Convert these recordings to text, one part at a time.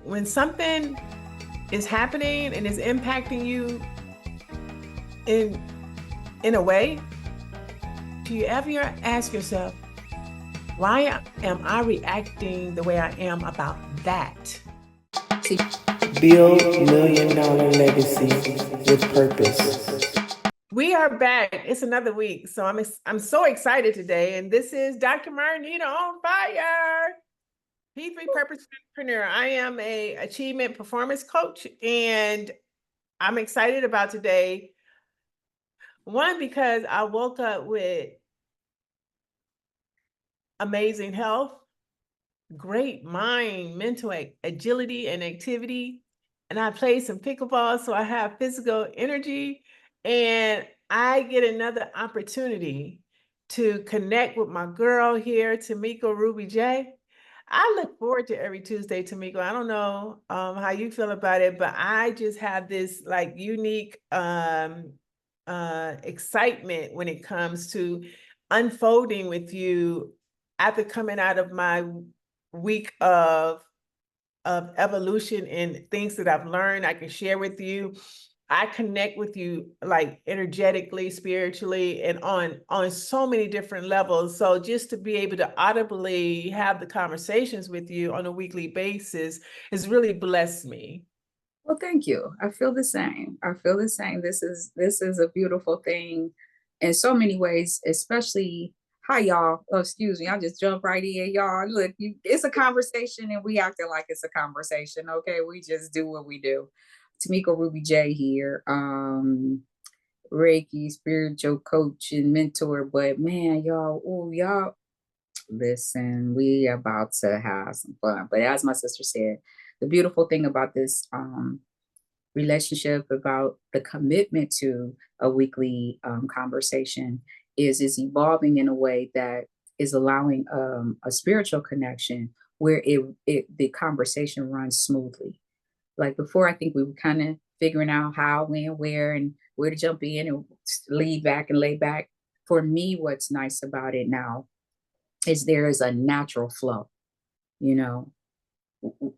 When something is happening and is impacting you in in a way, do you ever ask yourself, why am I reacting the way I am about that? Build $1 million legacy with purpose. We are back. It's another week, so I'm so excited today. And this is Dr. Marnita on fire. P3 Purpose Entrepreneur. I am a achievement performance coach, and I'm excited about today. One, because I woke up with amazing health, great mind, mental agility and activity. And I played some pickleball, so I have physical energy. And I get another opportunity to connect with my girl here, Tamiko Ruby J. I look forward to every Tuesday, Tamiko. I don't know how you feel about it, but I just have this like unique excitement when it comes to unfolding with you after coming out of my week of evolution and things that I've learned. I can share with you. I connect with you like energetically, spiritually, and on so many different levels. So just to be able to audibly have the conversations with you on a weekly basis has really blessed me. Well, thank you. I feel the same. I feel the same. This is a beautiful thing in so many ways, especially hi y'all. Oh, excuse me. I just jumped right in, y'all. Look, it's a conversation and we acting like it's a conversation. Okay. We just do what we do. Tamiko Ruby J here. Reiki, spiritual coach and mentor. But man, y'all listen, we about to have some fun. But as my sister said, the beautiful thing about this relationship, about the commitment to a weekly conversation, is evolving in a way that is allowing a spiritual connection where the conversation runs smoothly. Like before, I think we were kind of figuring out how, when, where, and where to jump in and lead back and lay back. For me, what's nice about it now is there is a natural flow. You know,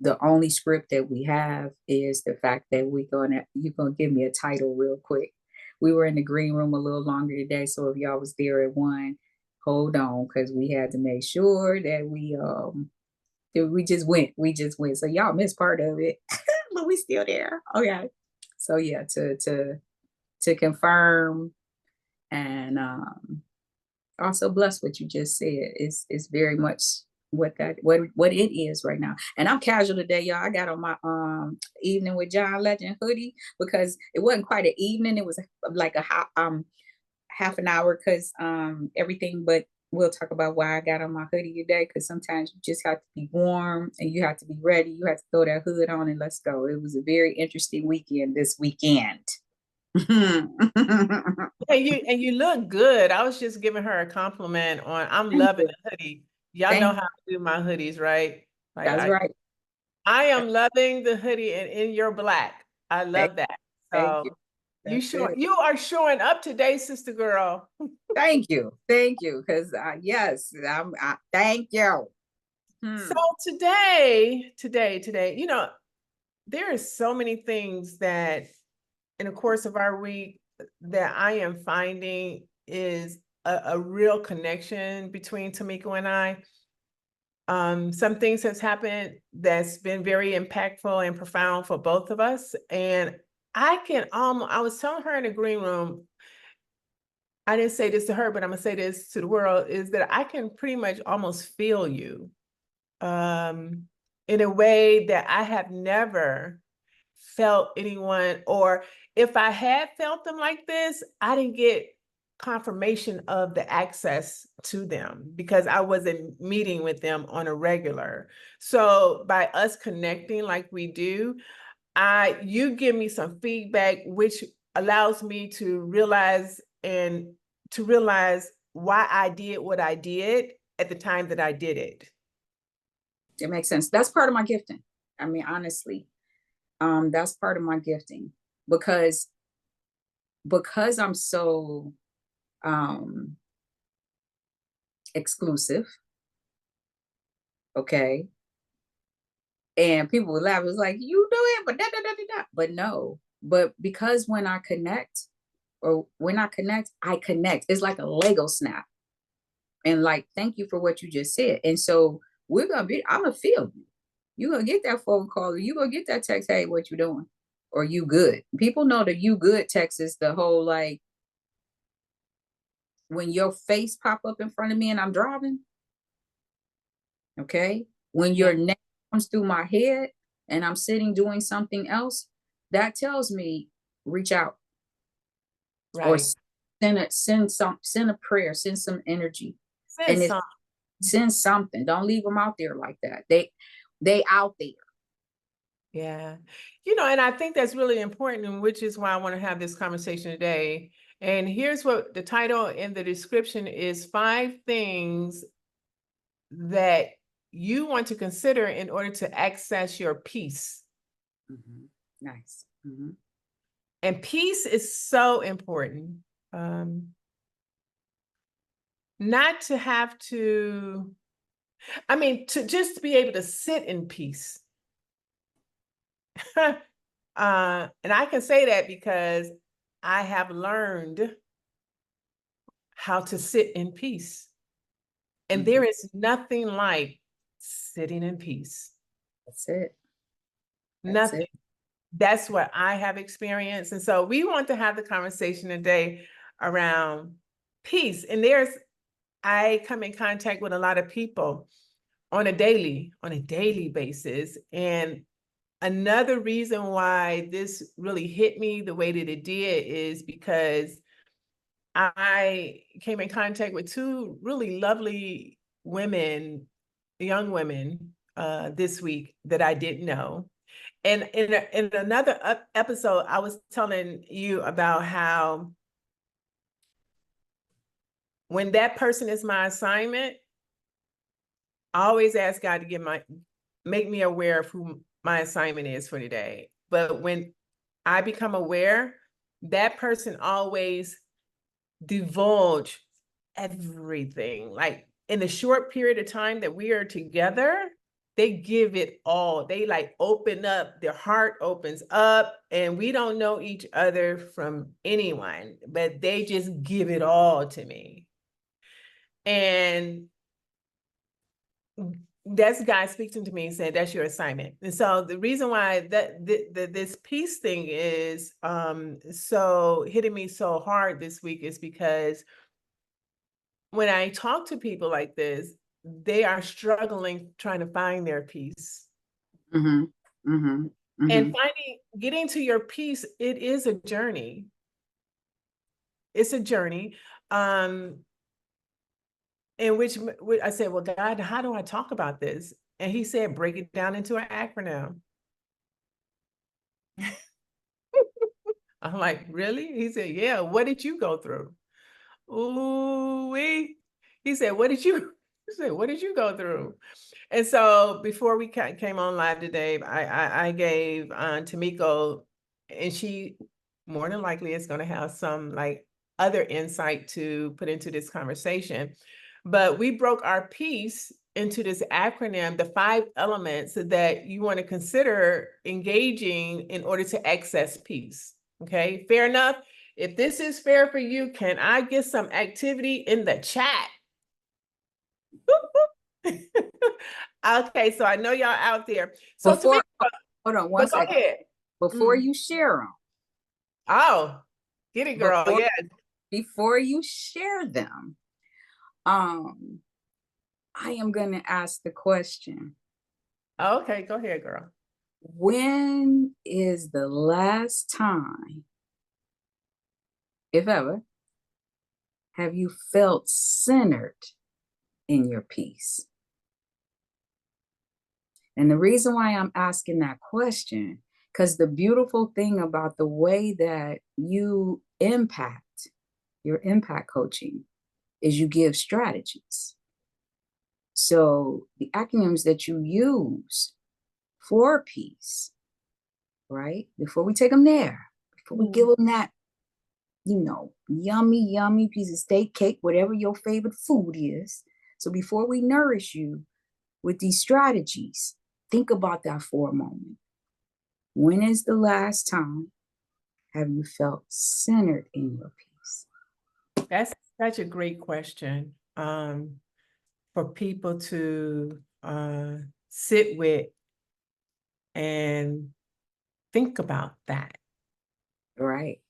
the only script that we have is the fact that you're gonna give me a title real quick. We were in the green room a little longer today, so if y'all was there at one, hold on, because we had to make sure that we just went. So y'all missed part of it, but we still there. Okay. So yeah, to confirm and also bless what you just said is very much what it is right now. And I'm casual today, y'all. I got on my evening with John Legend hoodie because it wasn't quite an evening. It was like a half an hour because everything, but we'll talk about why I got on my hoodie today, because sometimes you just have to be warm and you have to be ready. You have to throw that hood on and let's go. It was a very interesting weekend this weekend. And you look good. I was just giving her a compliment on I'm Thank loving you. the hoodie. Y'all know Thank how I do my hoodies, right? Like That's right. I am loving the hoodie and in your black. I Thank, love that. thank you. So That's it. you are showing up today, sister girl. Thank you. Thank you. Because yes, thank you. So Hmm. today, there are so many things that in the course of our week that I am finding is a real connection between Tamiko and I. Some things has happened that's been very impactful and profound for both of us. And I was telling her in the green room, I didn't say this to her, but I'm gonna say this to the world, is that I can pretty much almost feel you um, in a way that I have never felt anyone, or if I had felt them like this, I didn't get confirmation of the access to them because I wasn't meeting with them on a regular. So by us connecting like we do, you give me some feedback, which allows me to realize why I did what I did at the time that I did it. It makes sense. That's part of my gifting. I mean, honestly, that's part of my gifting because I'm so um exclusive. Okay. And people would laugh. It was like, you do it, but da, da, da, da, da. But no. But because when I connect, I connect. It's like a Lego snap. And like, thank you for what you just said. And so I'm gonna feel you. You're gonna get that phone call, or you're gonna get that text, hey, what you doing? Or you good. People know that you good text is the whole like when your face pop up in front of me and I'm driving. Okay. When your Yeah. name comes through my head and I'm sitting doing something else, that tells me reach out or Right. send a prayer, send some energy. Send And it's some. send something. Don't leave them out there like that. They out there. Yeah. And I think that's really important, and which is why I want to have this conversation today. And here's what the title in the description is: 5 things that you want to consider in order to access your peace. Mm-hmm. Nice. Mm-hmm. And peace is so important. Not to have to, to just be able to sit in peace. And I can say that because I have learned how to sit in peace. And Mm-hmm. there is nothing like sitting in peace. That's it. That's Nothing. it. That's what I have experienced. And so we want to have the conversation today around peace. And I come in contact with a lot of people on a daily basis. And another reason why this really hit me the way that it did is because I came in contact with 2 really lovely women, young women, this week that I didn't know. And in another episode, I was telling you about how when that person is my assignment, I always ask God to make me aware of who my assignment is for today. But when I become aware, that person always divulge everything. Like in the short period of time that we are together, they give it all. They like open up, their heart opens up, and we don't know each other from anyone, but they just give it all to me. And that's God speaking to me and saying, that's your assignment. And so the reason why this peace thing is so hitting me so hard this week is because when I talk to people like this, they are struggling trying to find their peace. Mm-hmm. Mm-hmm. And Mm-hmm. getting to your peace, it is a journey. It's a journey. In which I said, well, God, how do I talk about this? And he said, break it down into an acronym. I'm like, really? He said, yeah, what did you go through? Ooh, he said, he said, what did you go through? And so before we came on live today, I gave Tamiko, and she more than likely is going to have some like other insight to put into this conversation. But we broke our piece into this acronym, the 5 elements that you want to consider engaging in order to access peace. Okay, fair enough. If this is fair for you, can I get some activity in the chat? Okay, so I know y'all out there. So Before, Tamika, hold on one but go second. ahead. Before you share them, Oh, get it, girl. before Yeah. before you share them, um, I am gonna ask the question: Okay, go ahead, girl. when is the last time, if ever, have you felt centered in your peace? And the reason why I'm asking that question, because the beautiful thing about the way that you impact your impact coaching is you give strategies. So the acronyms that you use for peace, right? Before we take them there, before we give them that, yummy, yummy piece of steak, cake, whatever your favorite food is. So before we nourish you with these strategies, think about that for a moment. When is the last time have you felt centered in your peace? That's such a great question for people to sit with and think about that. Right.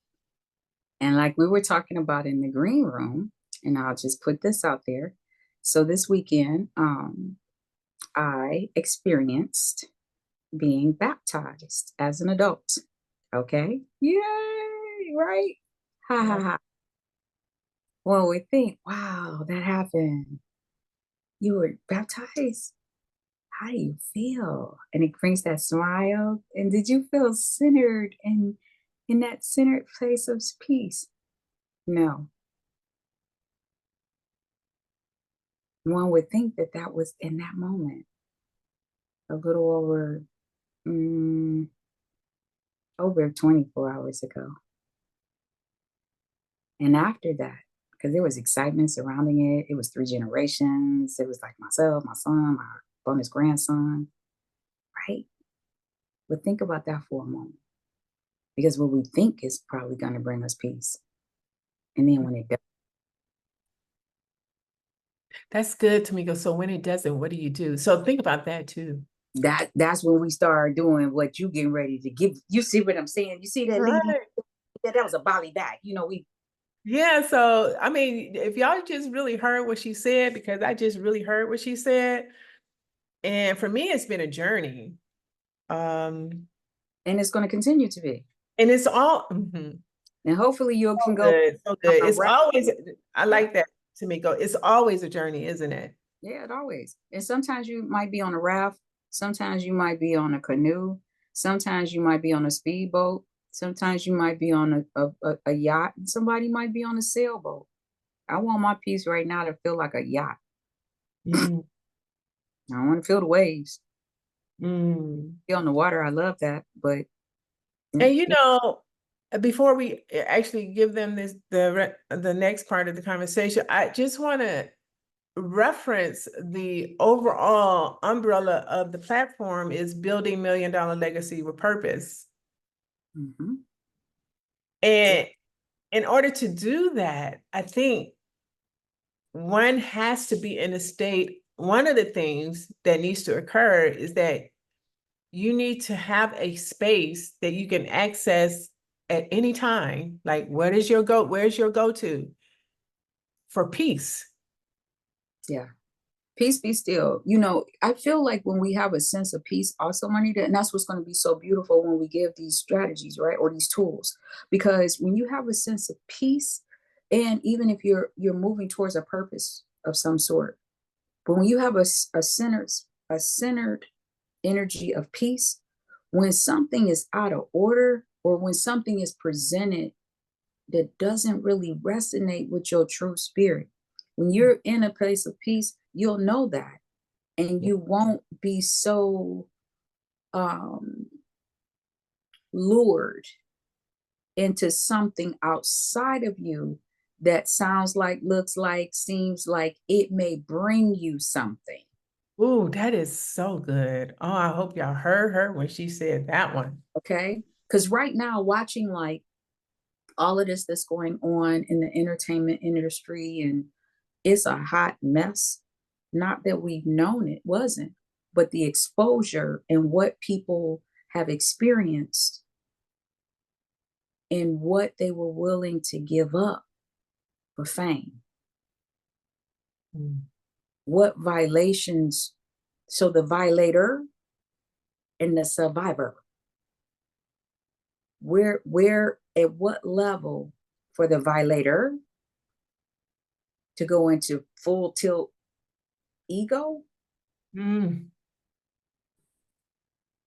And like we were talking about in the green room, and I'll just put this out there. So this weekend, I experienced being baptized as an adult. Okay. Yay, right? Ha ha Yeah. ha. Well, we think, wow, that happened. You were baptized. How do you feel? And it brings that smile. And did you feel centered and in that centered place of peace? No. One would think that that was in that moment, a little mm, over 24 hours ago. And after that, because there was excitement surrounding it, it was 3 generations. It was like myself, my son, my bonus grandson, right? But think about that for a moment, because what we think is probably going to bring us peace. And then when it does, That's good, Tamiko. So when it doesn't, what do you do? So think about that too. that's when we start doing what you getting ready to give. You see what I'm saying? You see that lady? Right. That was a volley back. You know, we Yeah, so I mean, if y'all just really heard what she said, because I just really heard what she said, and for me, it's been a journey. Um, and it's going to continue to be. and it's all mhm, And hopefully you can so go good, so good. It's around. always, I Yeah, like that, Tamiko. It's always a journey, isn't it? yeah, it always. And sometimes you might be on a raft. Sometimes you might be on a canoe. Sometimes you might be on a speedboat. Sometimes you might be on a yacht. And somebody might be on a sailboat. I want my piece right now to feel like a yacht. Mm, I don't want to feel the waves. mm. Be on the water. I love that. But And you know, before we actually give them the next part of the conversation, I just want to reference the overall umbrella of the platform is building $1 million legacy with purpose. mm-hmm. And in order to do that, I think one has to be in a state. One of the things that needs to occur is that you need to have a space that you can access at any time. Like, where's your go-to for peace? Yeah. Peace be still. You know, I feel like when we have a sense of peace, also, Marnita, and that's what's going to be so beautiful when we give these strategies, right? Or these tools. Because when you have a sense of peace, and even if you're moving towards a purpose of some sort, but when you have a centered energy of peace, when something is out of order or when something is presented that doesn't really resonate with your true spirit, when you're in a place of peace, you'll know that, and you won't be so um, lured into something outside of you that sounds like, looks like, seems like it may bring you something. Ooh, that is so good. Oh, I hope y'all heard her when she said that one. Okay. Because right now, watching like all of this that's going on in the entertainment industry, and it's a hot mess. Not that we've known it wasn't, but the exposure and what people have experienced and what they were willing to give up for fame. Mm. What violations? So the violator and the survivor. Where at what level for the violator to go into full tilt ego? Mm.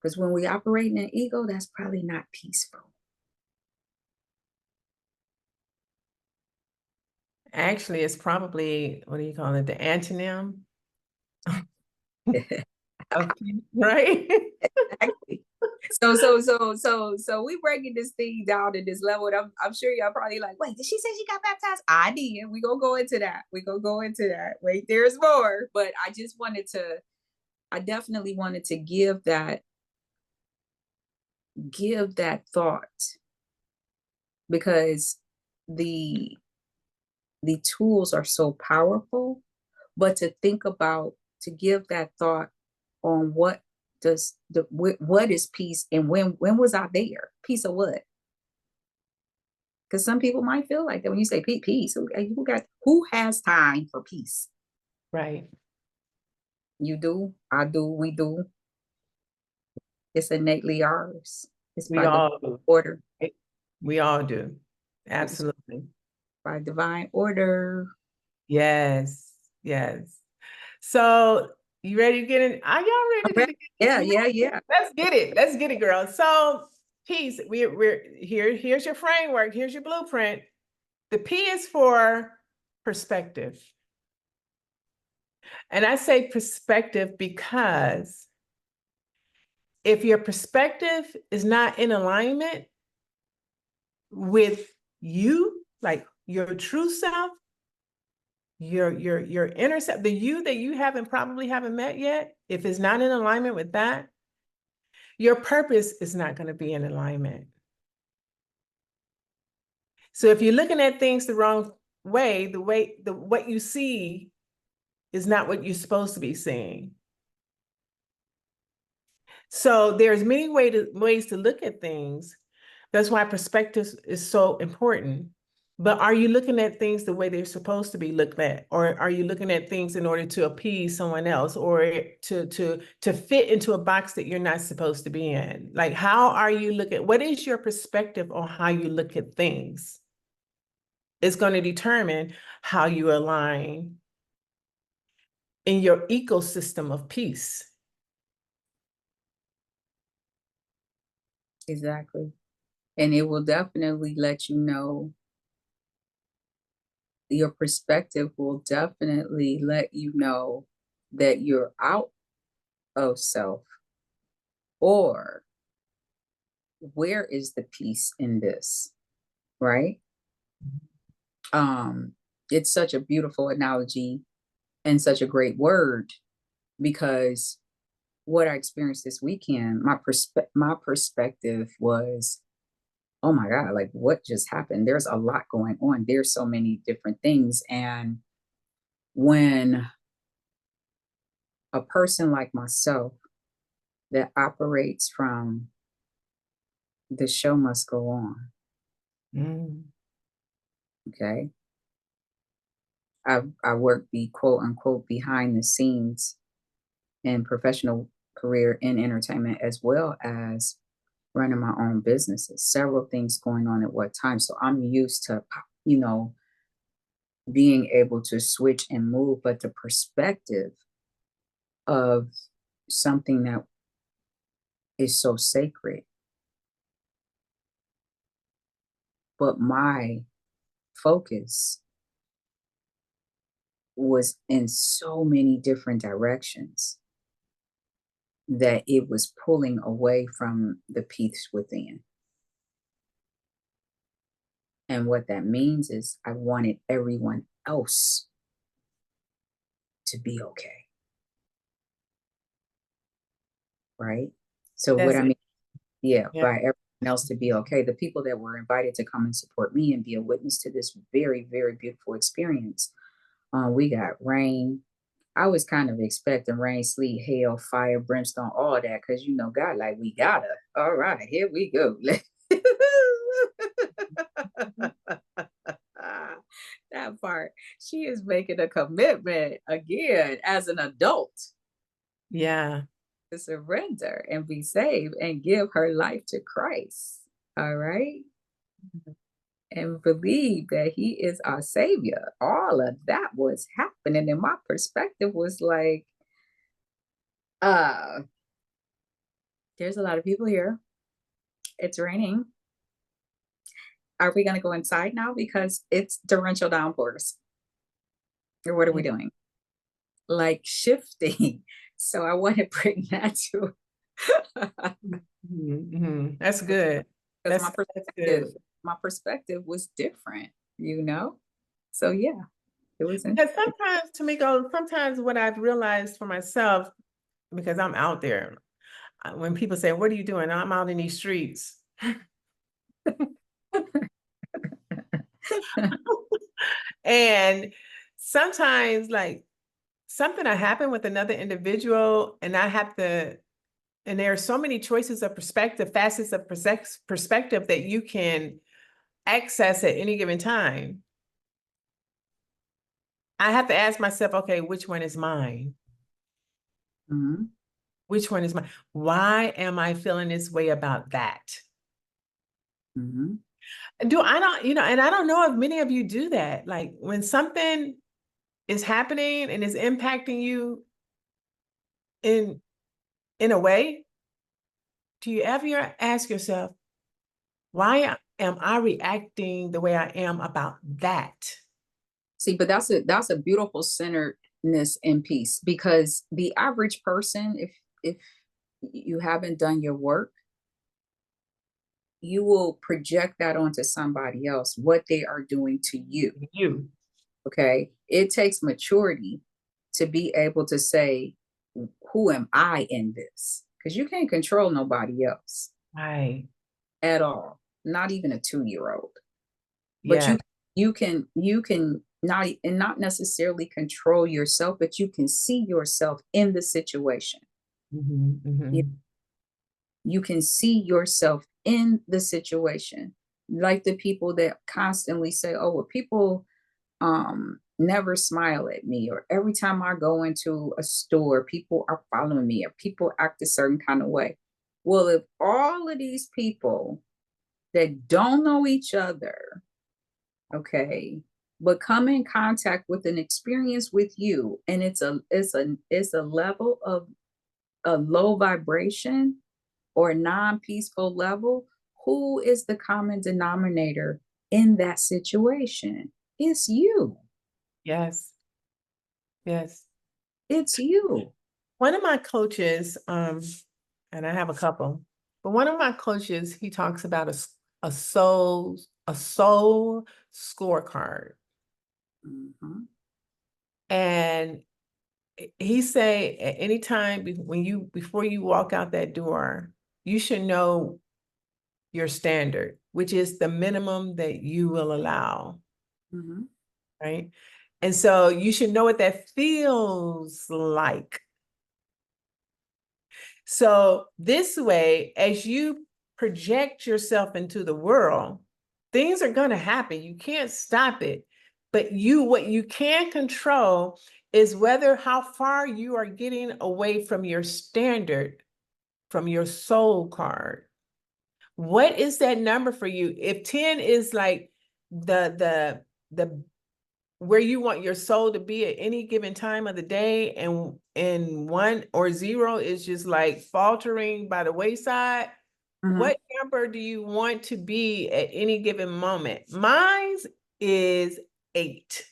Because when we operate in an ego, that's probably not peaceful. Actually, it's probably, what do you call it? The antonym of peace, right? Exactly. So we breaking this thing down to this level. And I'm sure y'all probably like, wait, did she say she got baptized? I did. We gonna go into that. We gonna go into that. Wait, there's more. But I just wanted to I definitely wanted to give that thought, because the tools are so powerful, but to think about, to give that thought on what does what is peace, and when was I there? Peace of what? Because some people might feel like that when you say peace. Who has time for peace? Right. You do, I do, we do. It's innately ours. It's We by divine all do. order. We all do. It's Absolutely. by divine order. Yes. Yes. So you ready to get in? Are y'all I'm ready to ready. get Yeah, in? yeah, yeah. Let's get it. Let's get it, girl. So peace. We're here. Here's your framework. Here's your blueprint. The P is for perspective. And I say perspective because if your perspective is not in alignment with you, like your true self, your inner self, the you that you probably haven't met yet, if it's not in alignment with that, your purpose is not going to be in alignment. So if you're looking at things the wrong way, what you see is not what you're supposed to be seeing. So there's many ways to look at things. That's why perspective is so important. But are you looking at things the way they're supposed to be looked at? Or are you looking at things in order to appease someone else, or to fit into a box that you're not supposed to be in? Like, how are you looking? What is your perspective on how you look at things? It's going to determine how you align in your ecosystem of peace. Exactly. And it will definitely let you know, your perspective will definitely let you know that you're out of self, or where is the peace in this, right? Um, it's such a beautiful analogy and such a great word, because what I experienced this weekend, my perspective was, oh my God, like what just happened? There's a lot going on. There's so many different things. And when a person like myself that operates from the show must go on, Mm. okay? I work the quote unquote behind the scenes in professional career in entertainment, as well as running my own businesses, several things going on at what time. So I'm used to, you know, being able to switch and move, but the perspective of something that is so sacred, but my focus was in so many different directions that it was pulling away from the peace within. And what that means is I wanted everyone else to be okay. Right? So what That's I it. mean, yeah, Yeah. by everyone else to be okay. The people that were invited to come and support me and be a witness to this very, very beautiful experience. We got rain. I was kind of expecting rain, sleet, hail, fire, brimstone, all that, because you know, God, like we gotta. All right, here we go. That part. She is making a commitment again as an adult Yeah. to surrender and be saved and give her life to Christ. All right. And believe that he is our savior. All of that was happening. And my perspective was like, uh, there's a lot of people here. It's raining. Are we gonna go inside now? Because it's torrential downpours. Or what are we doing? Like shifting. So I want to bring that to That's good. because That's good. my perspective was different, you know? So yeah, it was Because interesting. sometimes, Tamiko, sometimes what I've realized for myself, because I'm out there. When people say, what are you doing? I'm out in these streets. And sometimes like something that happened with another individual and I have to, and there are so many choices of perspective, facets of perspective that you can access at any given time. I have to ask myself, okay, which one is mine? Mm-hmm. Which one is mine? Why am I feeling this way about that? Mm-hmm. Do I not, and I don't know if many of you do that. Like when something is happening and is impacting you in a way, do you ever ask yourself, why am I reacting the way I am about that? See, but that's a beautiful centeredness and peace, because the average person, if you haven't done your work, you will project that onto somebody else, what they are doing to you. You. Okay. It takes maturity to be able to say, who am I in this? Because you can't control nobody else Right. at all, not even a 2-year-old. But Yeah. you can not necessarily control yourself, but you can see yourself in the situation. Mhm, You, mhm. you can see yourself in the situation. Like the people that constantly say, oh, well, people never smile at me, or every time I go into a store, people are following me, or people act a certain kind of way. Well, if all of these people that don't know each other, okay, but come in contact with an experience with you, and it's a level of a low vibration or non-peaceful level, who is the common denominator in that situation? It's you. Yes. Yes. It's you. One of my coaches, and I have a couple, but one of my coaches, he talks about a soul scorecard. Mhm. And he say at any time before you walk out that door, you should know your standard, which is the minimum that you will allow, Mhm. right? And so you should know what that feels like. So this way, as you project yourself into the world, things are going to happen. You can't stop it. But what you can control is how far you are getting away from your standard, from your soul card. What is that number for you? If 10 is like the where you want your soul to be at any given time of the day, and 1 or 0 is just like faltering by the wayside, Mhm. what number do you want to be at any given moment? Mine is 8.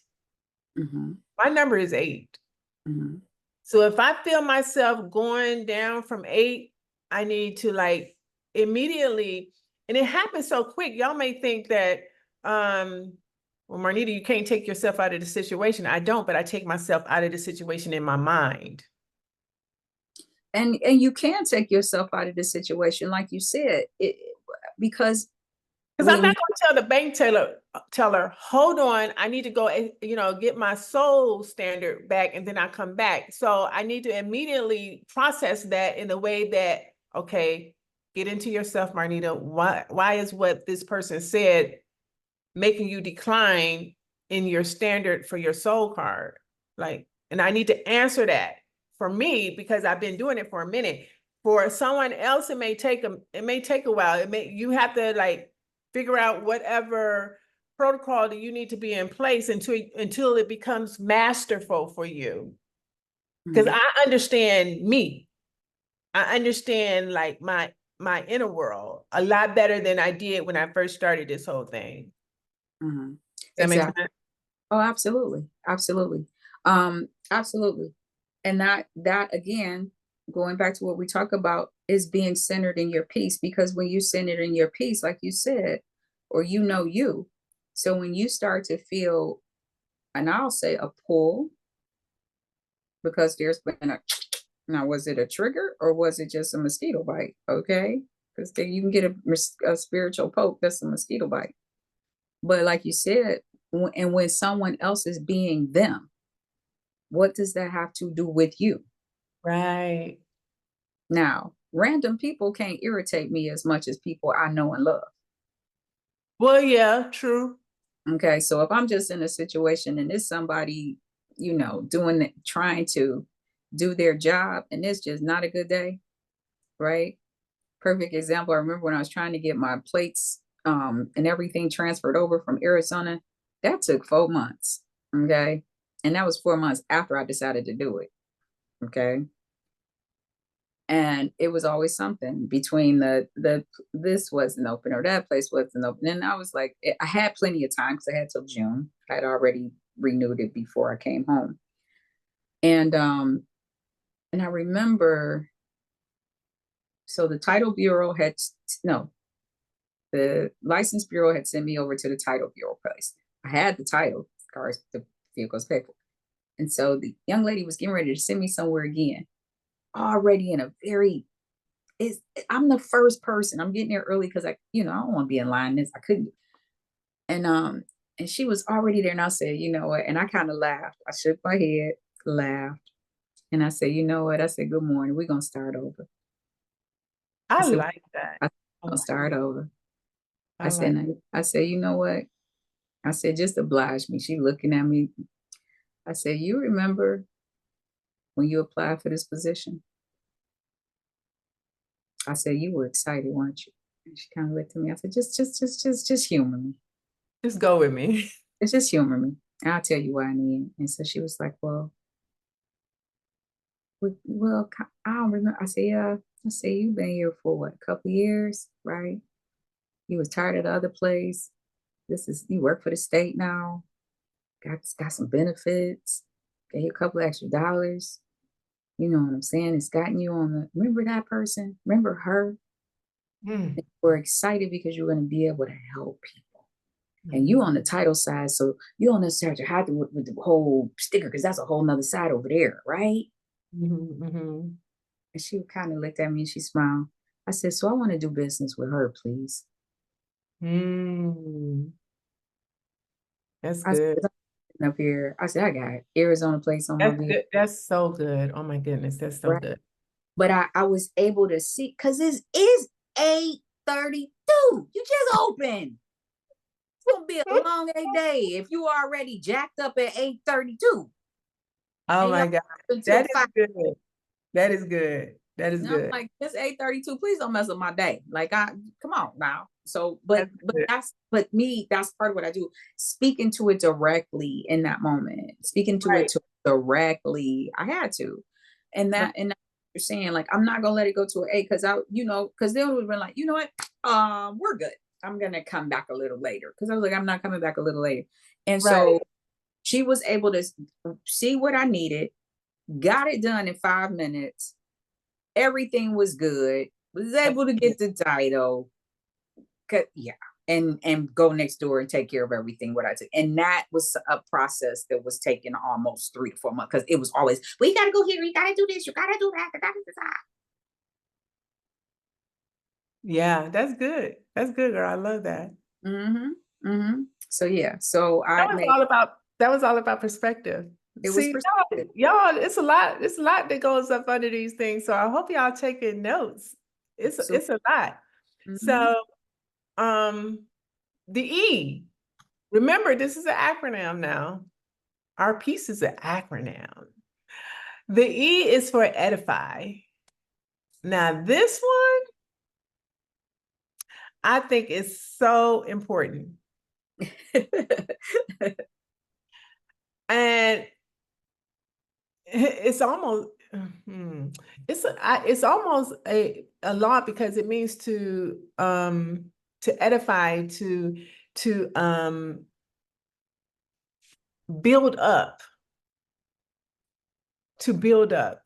Mhm. My number is 8. Mhm. So if I feel myself going down from 8, I need to like immediately, and it happens so quick. Y'all may think that, well, Marnita, you can't take yourself out of the situation. I don't, but I take myself out of the situation in my mind. And you can take yourself out of the situation, like you said, because Because I'm when not going to tell the bank teller, hold on, I need to go, get my soul standard back, and then I come back. So I need to immediately process that in a way that, okay, get into yourself, Marnita. Why is what this person said making you decline in your standard for your soul card? Like, and I need to answer that for me because I've been doing it for a minute. For someone else, it may take a while. You have to like figure out whatever protocol that you need to be in place until it becomes masterful for you. Because Mhm. I understand me. I understand like my inner world a lot better than I did when I first started this whole thing. Mhm. Does that make Exactly. sense? Oh, absolutely. Absolutely. Absolutely. And that again, going back to what we talk about, is being centered in your peace, because when you centered in your peace, like you said, or you, so when you start to feel, and I'll say a pull, because there's been a Now, was it a trigger or was it just a mosquito bite? Okay. Because you can get a spiritual poke, that's a mosquito bite. But like you said, and when someone else is being them, what does that have to do with you? Right. Now, random people can't irritate me as much as people I know and love. Well, yeah, true. Okay. So if I'm just in a situation and there's somebody, trying to do their job and it's just not a good day, right? Perfect example. I remember when I was trying to get my plates and everything transferred over from Arizona, that took 4 months. Okay. And that was 4 months after I decided to do it. Okay. And it was always something between the this wasn't open or that place wasn't open. And I was like, I had plenty of time because I had till June. I had already renewed it before I came home. And I remember, so the title bureau had no, the license bureau had sent me over to the title bureau place. I had the title, cars, the vehicle's paid for. And so the young lady was getting ready to send me somewhere again, already in a very, I'm the first person. I'm getting there early because I don't want to be in line. I couldn't. And she was already there. And I said, you know what? And I kind of laughed. I shook my head, laughed. And I said, you know what? I said, good morning. We're gonna start over. I I said, like that. I'm I gonna like, start over. I like. I said, you know what? I said, just oblige me. She looking at me. I said, you remember when you applied for this position? I said, you were excited, weren't you? And she kind of looked at me. I said, just humor me. Just go with me. It's just humor me. I'll tell you why in the end. And so she was like, well, I don't remember. I said, yeah. I said, you've been here for what, a couple years, right? You was tired of the other place. You work for the state now. Got some benefits. Got you a couple extra dollars. You know what I'm saying? It's gotten you on remember that person? Remember her? Mm. We're excited because you're going to be able to help people. And you Mhm. on the title side, so you don't necessarily have to with the whole sticker because that's a whole nother side over there, right? Mhm, mhm. And she kind of looked at me and she smiled. I said, so I want to do business with her, please. Mm. That's I said, good. "I'm up here. I said, I got Arizona plates on my That's vehicle, good. That's so good. Oh my goodness, that's so right? good. But I was able to see because it is 8:32. You just opened. It's gonna be a long day if you already jacked up at 8:32 Oh and you're my God. until That is 5. good. That is good. That is And I'm good. like, it's 8:32. Please don't mess up my day. Like, come on now. So, but That's good. that's part of what I do. Speaking to it directly in that moment, speaking to it Right. directly. I had to. And Right. that's what you're saying, like, I'm not gonna let it go to an A because because they would have been like, you know what? We're good. I'm gonna come back a little later. Because I was like, I'm not coming back a little later. And so Right. she was able to see what I needed, got it done in 5 minutes. Everything was good. Was That's able to good. get the title. Yeah. And go next door and take care of everything what I did. And that was a process that was taking almost 3 to 4 months because it was always, well, you gotta go here, you gotta do this, you gotta do that, you gotta do that. Yeah, that's good. That's good, girl. I love that. Mm-hmm. Mm-hmm. So yeah. So That was all about perspective. it was See, perspective. it's a lot that goes up under these things. So I hope y'all taking notes. Absolutely. It's a lot. Mm-hmm. So the E. Remember, this is an acronym now. Our piece is an acronym. The E is for edify. Now, this one I think is so important. And it's almost it's almost a lot because it means to edify, to build up, to build up.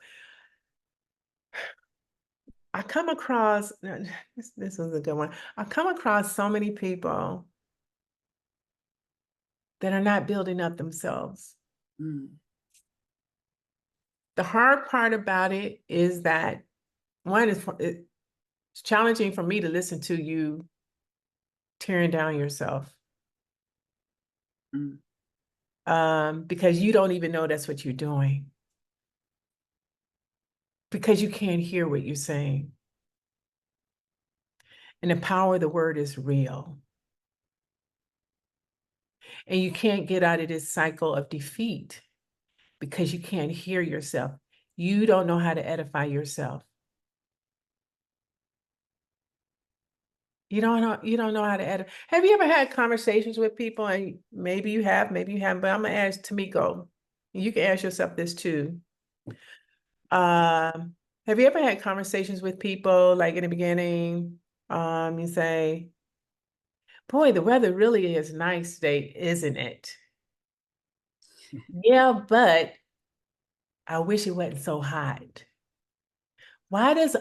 I come across this was a good one. I come across so many people that are not building up themselves. Mm. The hard part about it is that one is it's challenging for me to listen to you tearing down yourself. Mm. Because you don't even know that's what you're doing. Because you can't hear what you're saying. And the power of the word is real. And you can't get out of this cycle of defeat because you can't hear yourself. You don't know how to edify yourself. You don't know how to edit. Have you ever had conversations with people, and maybe you have, maybe you haven't, but I'm gonna ask Tamiko, and you can ask yourself this too. Have you ever had conversations with people like in the beginning, you say, boy, the weather really is nice today, isn't it? Yeah, but I wish it wasn't so hot. Why does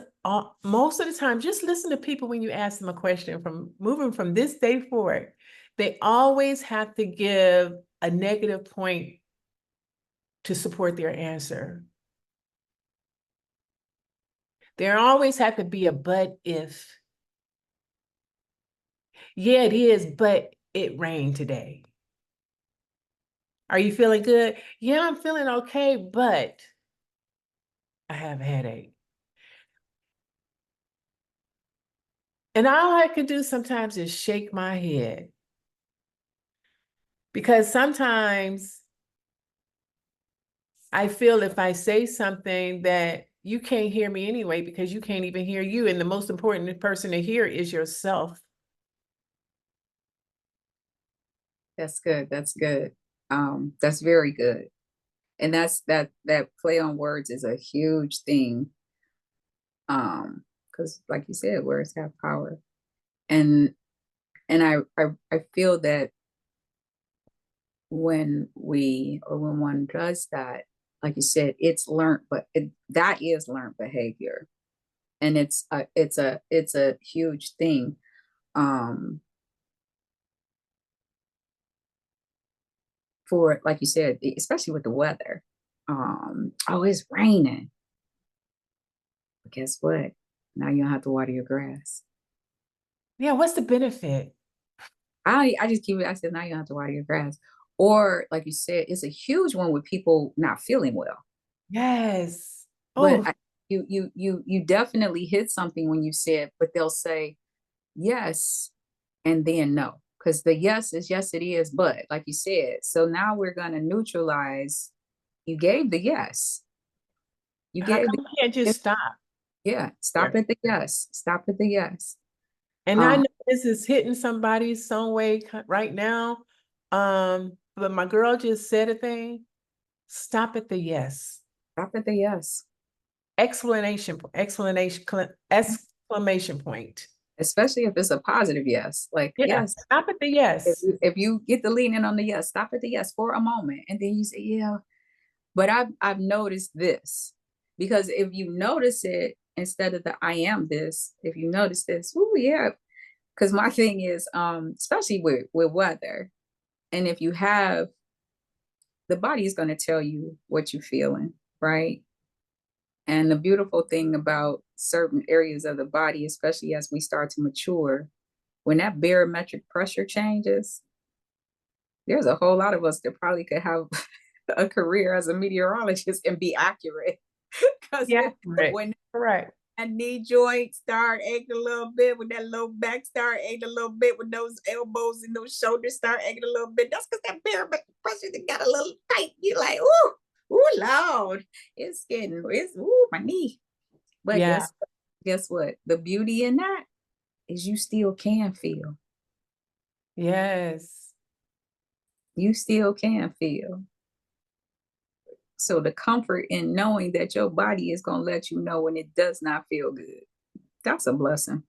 most of the time, just listen to people when you ask them a question from moving from this day forward, they always have to give a negative point to support their answer. There always have to be a but if. Yeah, it is, but it rained today. Are you feeling good? Yeah, I'm feeling okay, but I have a headache. And all I can do sometimes is shake my head. Because sometimes I feel if I say something that you can't hear me anyway, because you can't even hear you. And the most important person to hear is yourself. That's good. That's good. That's very good. And that play on words is a huge thing. Because like you said, words have power. And I feel that when when one does that, like you said, it's learned, but that is learned behavior. And it's a huge thing. Um, for like you said, especially with the weather. Oh, it's raining. But guess what? Now you don't have to water your grass. Yeah, what's the benefit? I just keep it. I said now you don't have to water your grass. Or like you said, it's a huge one with people not feeling well. Yes. But Oh, you definitely hit something when you said, but they'll say yes and then no. Because the yes is yes, it is, but like you said, so now we're gonna neutralize. You gave the yes. You how gave come the we can't just stop? yeah. Stop at the yes. Stop at the yes. And I Um, know this is hitting somebody some way right now. But my girl just said a thing. Stop at the yes. Stop at the yes. Exclamation point. Especially if it's a positive yes. Like Yeah, yes. stop at the If yes. if you get the lean in on the yes, stop at the yes for a moment, and then you say yeah. But I've noticed this, because if you notice it instead of the I am this, if you notice this, oh yeah, because my thing is especially with weather, and if you have, the body is going to tell you what you're feeling, right? And the beautiful thing about certain areas of the body, especially as we start to mature, when that barometric pressure changes, there's a whole lot of us that probably could have a career as a meteorologist and be accurate. Because Yeah, correct. when Correct. that knee joint start aching a little bit, when that low back start aching a little bit, when those elbows and those shoulders start aching a little bit, that's because that barometric pressure that got a little tight. You're like, ooh, Lord, ooh, my knee. But Yeah. guess what? The beauty in that is you still can feel. Yes. You still can feel. So the comfort in knowing that your body is going to let you know when it does not feel good. That's a blessing.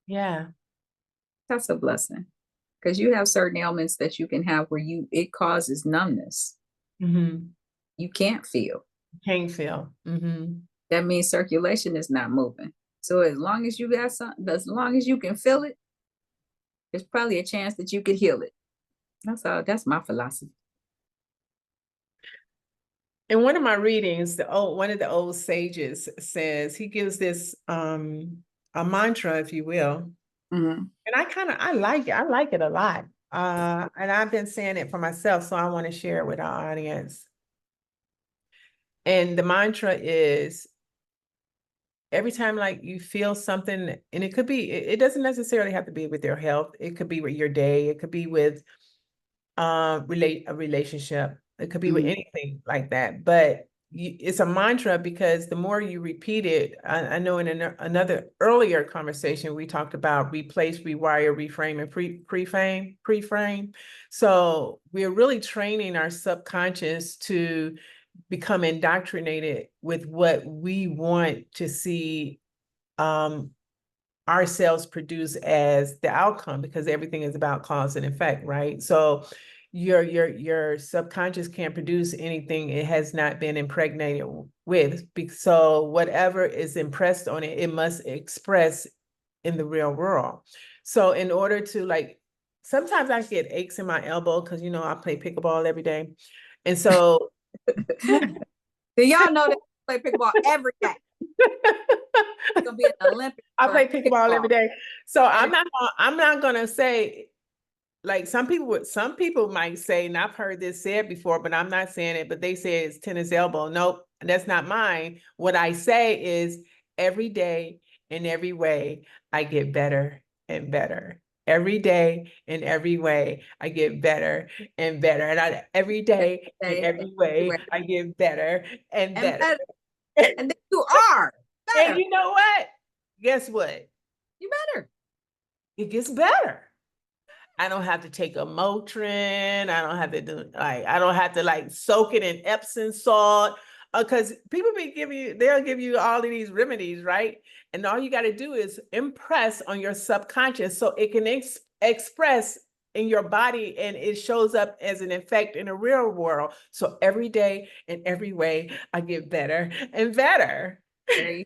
Yeah. That's a blessing. Because you have certain ailments that you can have where it causes numbness. Mm-hmm. You can't feel. Can't feel. Mm-hmm. That means circulation is not moving. So as long as you got something, as long as you can feel it, there's probably a chance that you could heal it. That's all. That's my philosophy. In one of my readings, one of the old sages says, he gives this a mantra, if you will. Mhm. And I like it. I like it a lot. And I've been saying it for myself, so I want to share it with our audience. And the mantra is, every time like you feel something, and it could be, it doesn't necessarily have to be with your health. It could be with your day. It could be with a relationship. It could be with Mhm. anything like that. But it's a mantra because the more you repeat it, I know in another earlier conversation, we talked about replace, rewire, reframe, and pre-frame. So we're really training our subconscious to become indoctrinated with what we want to see ourselves produce as the outcome, because everything is about cause and effect, right? So your subconscious can't produce anything it has not been impregnated with. So whatever is impressed on it, it must express in the real world. So in order to like, sometimes I get aches in my elbow because I play pickleball every day. And so Do y'all know that I play pickleball every day? It's gonna be an Olympic I for play pickleball pickleball. every day. So Every I'm not gonna say, like, some people might say, and I've heard this said before, but I'm not saying it, but they say it's tennis elbow. Nope, that's not mine. What I say is, every day in every way, I get better and better. Every day in every way, I get better and better. And every day in day, every way, everywhere. I get better and And better. better. And then you are And better. you know what? Guess what? You better. It gets better. I don't have to take a Motrin. I don't have to do like, I don't have to like soak it in Epsom salt. Because people they'll give you all of these remedies, right? And all you got to do is impress on your subconscious so it can express in your body, and it shows up as an effect in the real world. So every day in every way, I get better and better. There you,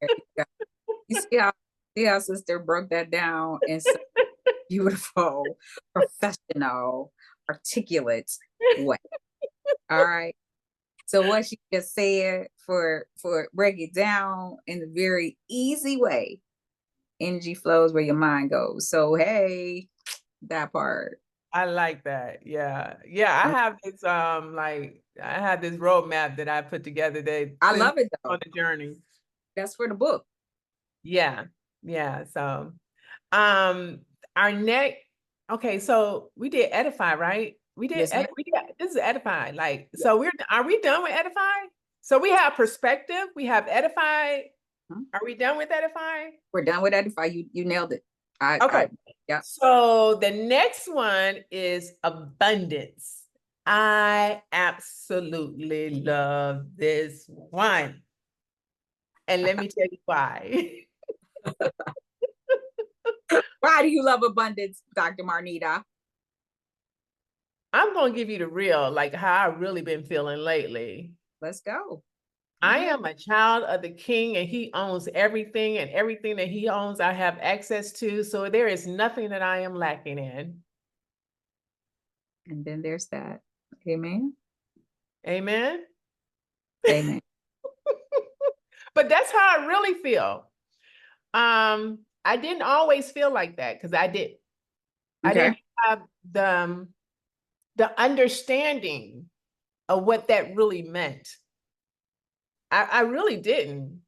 there you go. You see how sister broke that down in such a beautiful, professional, articulate way. All right. So what she just said, for break it down in a very easy way, energy flows where your mind goes. So hey, that part. I like that. Yeah. Yeah. I have this roadmap that I put together that I sends love it on though. the journey. That's for the book. Yeah. Yeah. So um our next, okay, so we did edify, right? Yes, ma'am. This is edify. Like, Yeah. so are we done with edify? So we have perspective, we have edify. Mhm. Are we done with edify? We're done with that. If you nailed it. Okay. Yeah. So the next one is abundance. I absolutely love this one. And let me tell you why. Why do you love abundance, Dr. Marnita? I'm going to give you the real, like how I've really been feeling lately. Let's go. I am a child of the King, and he owns everything, and everything that he owns, I have access to. So there is nothing that I am lacking in. And then there's that. Amen. Amen. Amen. But that's how I really feel. I didn't always feel like that because I Okay. didn't have the understanding of what that really meant. I really didn't.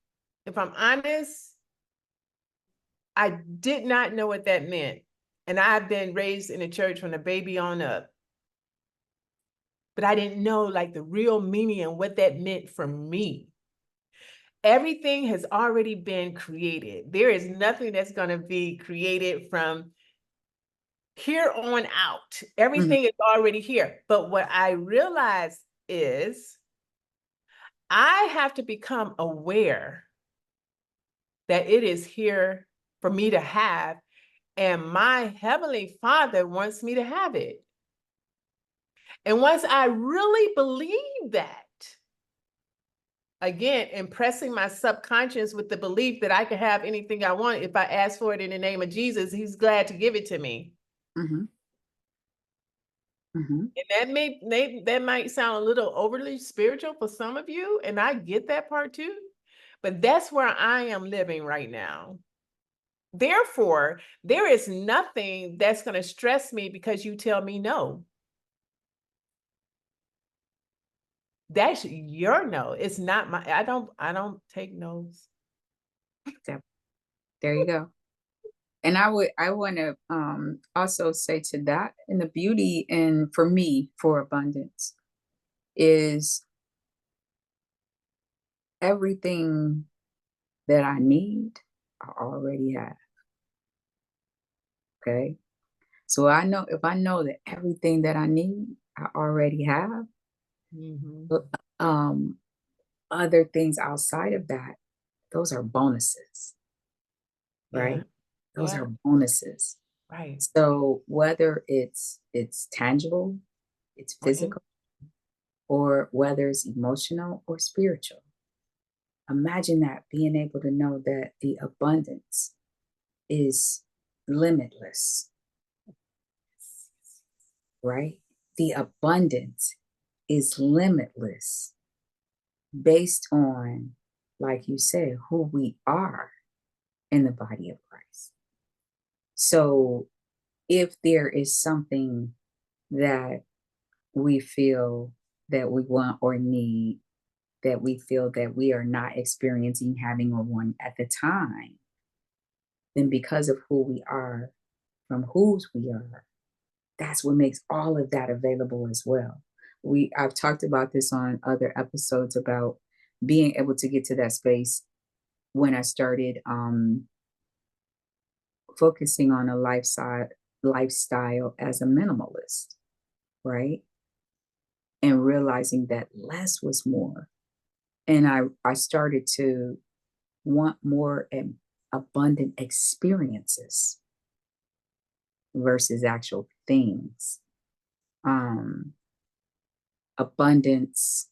If I'm honest, I did not know what that meant. And I've been raised in the church from a baby on up. But I didn't know like the real meaning and what that meant for me. Everything has already been created. There is nothing that's going to be created from here on out. Mhm. Everything is already here. But what I realized is I have to become aware that it is here for me to have, and my Heavenly Father wants me to have it. And once I really believe that, again, impressing my subconscious with the belief that I can have anything I want if I ask for it in the name of Jesus, he's glad to give it to me. Mhm. Mhm. And that might sound a little overly spiritual for some of you, and I get that part too, but that's where I am living right now. Therefore, there is nothing that's gonna stress me because you tell me no. That's your no. It's not my I don't take no's. That there you go. And I wanna, also say to that, and the beauty and for me, for abundance is everything that I need, I already have, okay? So I know if I know that everything that I need, I already have, Mhm. but, um, other things outside of that, those are bonuses, Yeah. right? Those Yeah. are bonuses. Right. So whether it's tangible, it's Right. physical, or whether it's emotional or spiritual, imagine that being able to know that the abundance is limitless, right? The abundance is limitless based on, like you said, who we are in the body of Christ. So if there is something that we feel that we want or need, that we feel that we are not experiencing, having, or want at the time, then because of who we are, from whose we are, that's what makes all of that available as well. I've talked about this on other episodes about being able to get to that space when I started focusing on a lifestyle as a minimalist, right? And realizing that less was more. And I started to want more abundant experiences versus actual things. Um, Abundance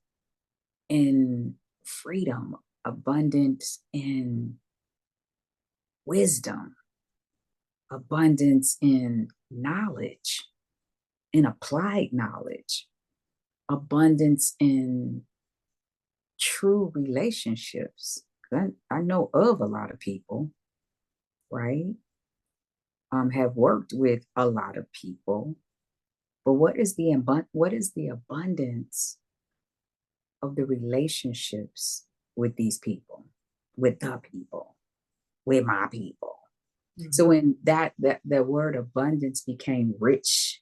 in freedom, abundance in wisdom, abundance in knowledge, in applied knowledge, abundance in true relationships. I know of a lot of people, right? Have worked with a lot of people, but what is the abundance of the relationships with these people, with the people, with my people? So Mhm. when that the word abundance became rich,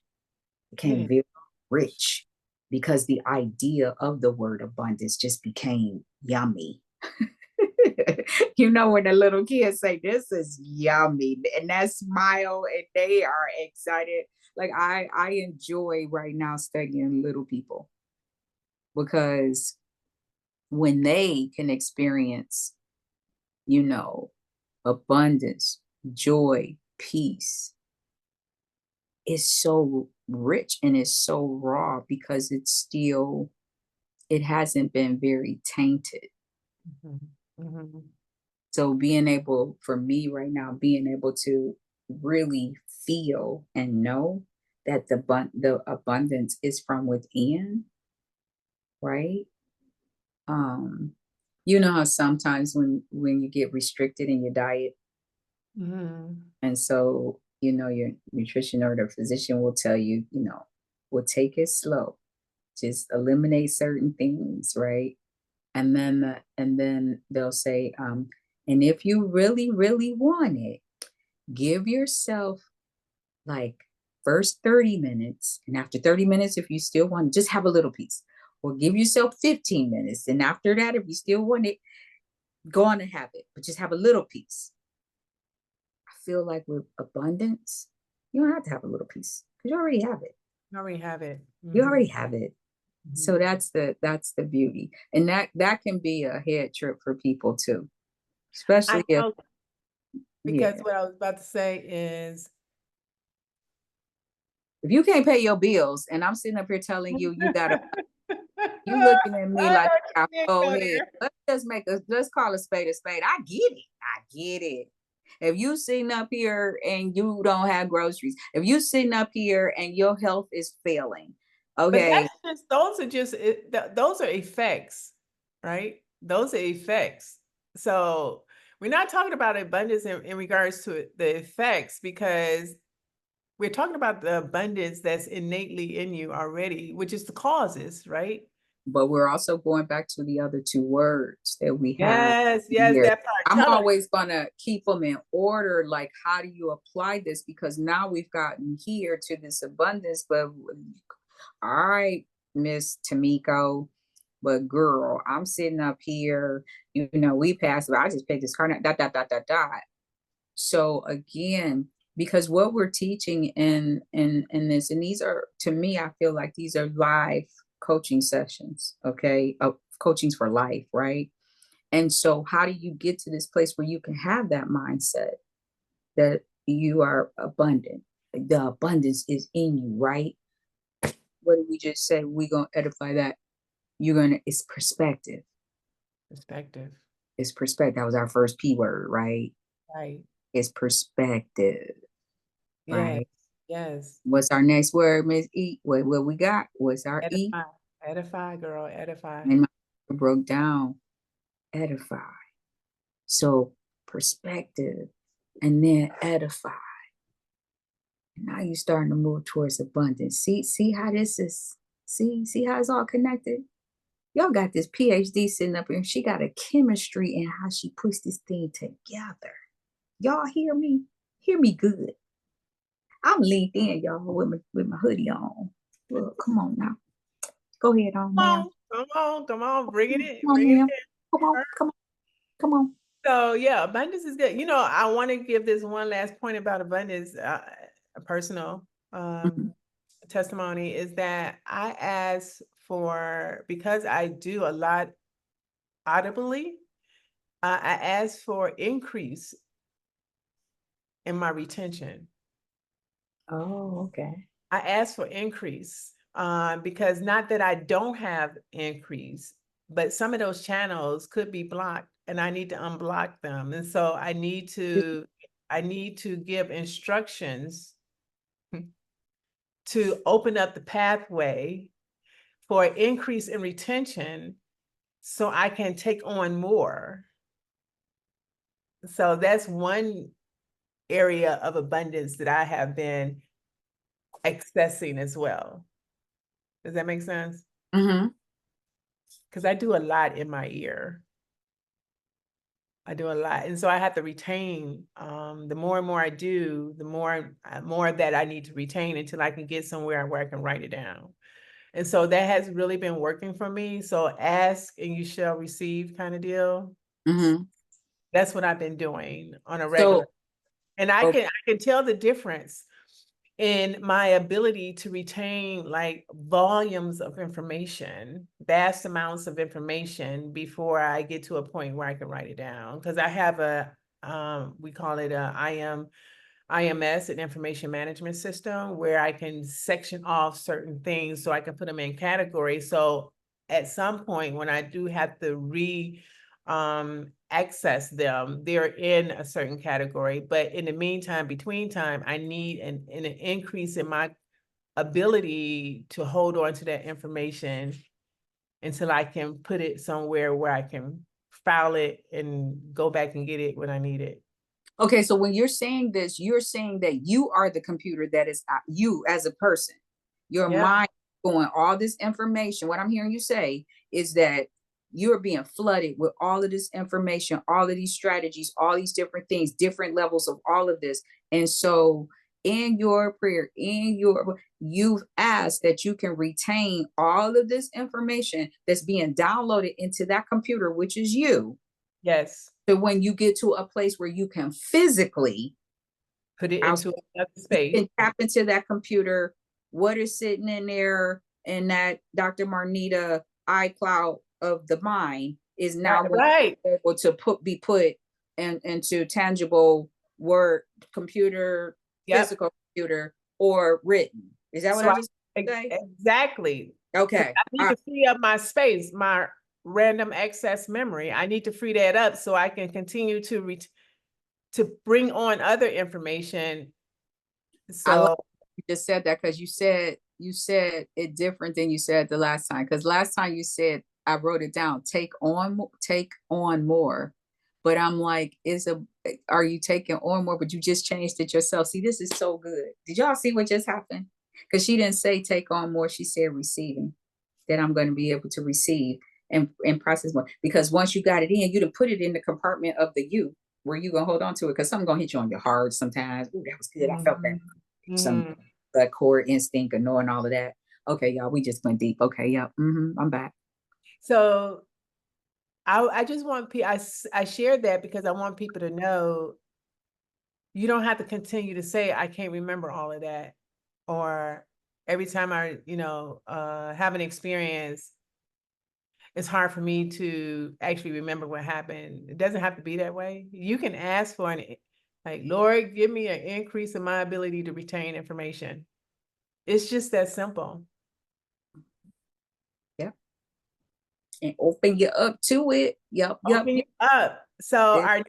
became Yeah. very rich, because the idea of the word abundance just became yummy. You know, when the little kids say, "This is yummy," and that smile, and they are excited. Like I enjoy right now studying little people because when they can experience, you know, abundance, joy, peace, is so rich and it's so raw because it hasn't been very tainted. Mhm. Mhm. So being able, for me right now, being able to really feel and know that the abundance is from within, right? Um, you know how sometimes when you get restricted in your diet, Mhm. and so you know your nutrition or the physician will tell you, will take it slow, just eliminate certain things, right? And then they'll say, and if you really, really want it, give yourself like first 30 minutes. And after 30 minutes, if you still want it, just have a little piece. Or give yourself 15 minutes. And after that, if you still want it, go on and have it, but just have a little piece. I feel like with abundance, you don't have to have a little piece because you already have it. I already have it. You already Mhm. have it. So Mhm. that's the beauty. And that can be a head trip for people too. I Especially if, know, because yeah, what I was about to say is if you can't pay your bills and I'm sitting up here telling you you gotta, you looking at me I like know I you did go go ahead. there. Let's call a spade a spade. I get it. I get it. If you sitting up here and you don't have groceries, if you sitting up here and your health is failing, But okay, those are just those are effects, right? Those are effects. So we're not talking about abundance in regards to the effects, because we're talking about the abundance that's innately in you already, which is the causes, right? but we're also going back to the other two words that we have Yes, yes, here. that part. I'm Tell us. always gonna keep them in order. Like, how do you apply this? Because now we've gotten here to this abundance, but all right, Miss Tamiko, but girl, I'm sitting up here, we passed, I just picked this card, dot, dot, dot, dot, dot. So again, because what we're teaching in this, and these are, to me, I feel like these are live coaching sessions, okay? Coachings for life, right? And so how do you get to this place where you can have that mindset that you are abundant? The abundance is in you, right? What did we just say? We're gonna edify that. It's perspective. Perspective. It's perspective. That was our first P word, right? Right. It's perspective, Yes. right? Yes. What's our next word, Miss E? What we got? What's our E? Edify. Edify, girl. Edify. And my broke down, edify. So perspective and then edify. And now you're starting to move towards abundance. See how this is, see how it's all connected? Y'all got this PhD sitting up here and she got a chemistry in how she puts this thing together. Y'all hear me? Hear me good. I'm leaned in, y'all, with my hoodie on. Look, come on now. Go ahead on, ma'am. Come on, bring it in, Come on, bring it ma'am. in. Come on, come on, come on. So yeah, abundance is good. I want to give this one last point about abundance, a personal Mhm. testimony is that I ask for, because I do a lot audibly, I ask for increase in my retention. Oh, okay. I ask for increase because not that I don't have increase, but some of those channels could be blocked and I need to unblock them. And so I need to give instructions to open up the pathway for an increase in retention so I can take on more. So that's one area of abundance that I have been accessing as well. Does that make sense? Mm-hmm. Because I do a lot in my ear. I do a lot. And so I have to retain, the more and more I do, the more that I need to retain until I can get somewhere where I can write it down. And so that has really been working for me. So ask and you shall receive kind of deal. Mm-hmm. That's what I've been doing on a regular. So, And okay. I can tell the difference in my ability to retain like volumes of information, vast amounts of information before I get to a point where I can write it down. Because I have we call it IMS, an information management system, where I can section off certain things so I can put them in categories. So at some point when I do have to access them, they're in a certain category. But in the meantime, between time, I need an increase in my ability to hold on to that information until I can put it somewhere where I can file it and go back and get it when I need it. Okay, so when you're saying this, you're saying that you are the computer that is you as a person. Your Yeah. mind going all this information. What I'm hearing you say is that you're being flooded with all of this information, all of these strategies, all these different things, different levels of all of this. And so in your prayer, you've asked that you can retain all of this information that's being downloaded into that computer, which is you. Yes. So when you get to a place where you can physically Put it into another space. and tap into that computer, what is sitting in there in that Dr. Marnita iCloud of the mind is now Right. able to be put into tangible word computer, physical computer, or written. Is that what So I just say? exactly. Okay. I need to free up my space, my random access memory. I need to free that up so I can continue to to bring on other information. I love So you just said that, because you said it different than you said the last time. Because last time you said, I wrote it down, take on more. But I'm like, are you taking on more? But you just changed it yourself. See, this is so good. Did y'all see what just happened? Because she didn't say take on more. She said receiving, that I'm going to be able to receive and process more. Because once you got it in, you didn't put it in the compartment of the you, where you gonna hold on to it, because something's gonna hit you on your heart sometimes. Ooh, that was good. I felt that. Some that core instinct of knowing all of that. Okay, y'all, we just went deep. Okay, yeah, I'm back. So I just want I shared that because I want people to know you don't have to continue to say, I can't remember all of that. Or every time I, have an experience, it's hard for me to actually remember what happened. It doesn't have to be that way. You can ask for like, Lord, give me an increase in my ability to retain information. It's just that simple. Yeah. And open you up to it. Yep. Open you up. So Yeah.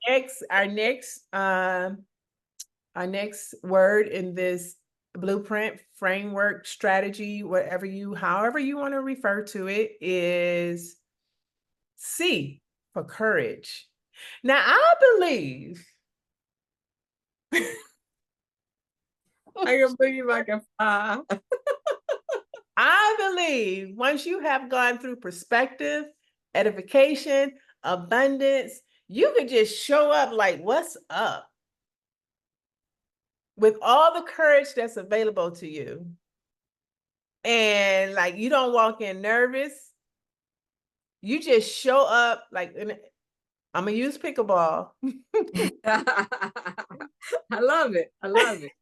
our next word in this blueprint, framework, strategy, however you want to refer to it, is C, for courage. Now, I believe I can believe I can fly. I believe once you have gone through perspective, edification, abundance, you could just show up like, what's up? With all the courage that's available to you. And like, you don't walk in nervous. You just show up like, I'm gonna use pickleball. I love it. I love it.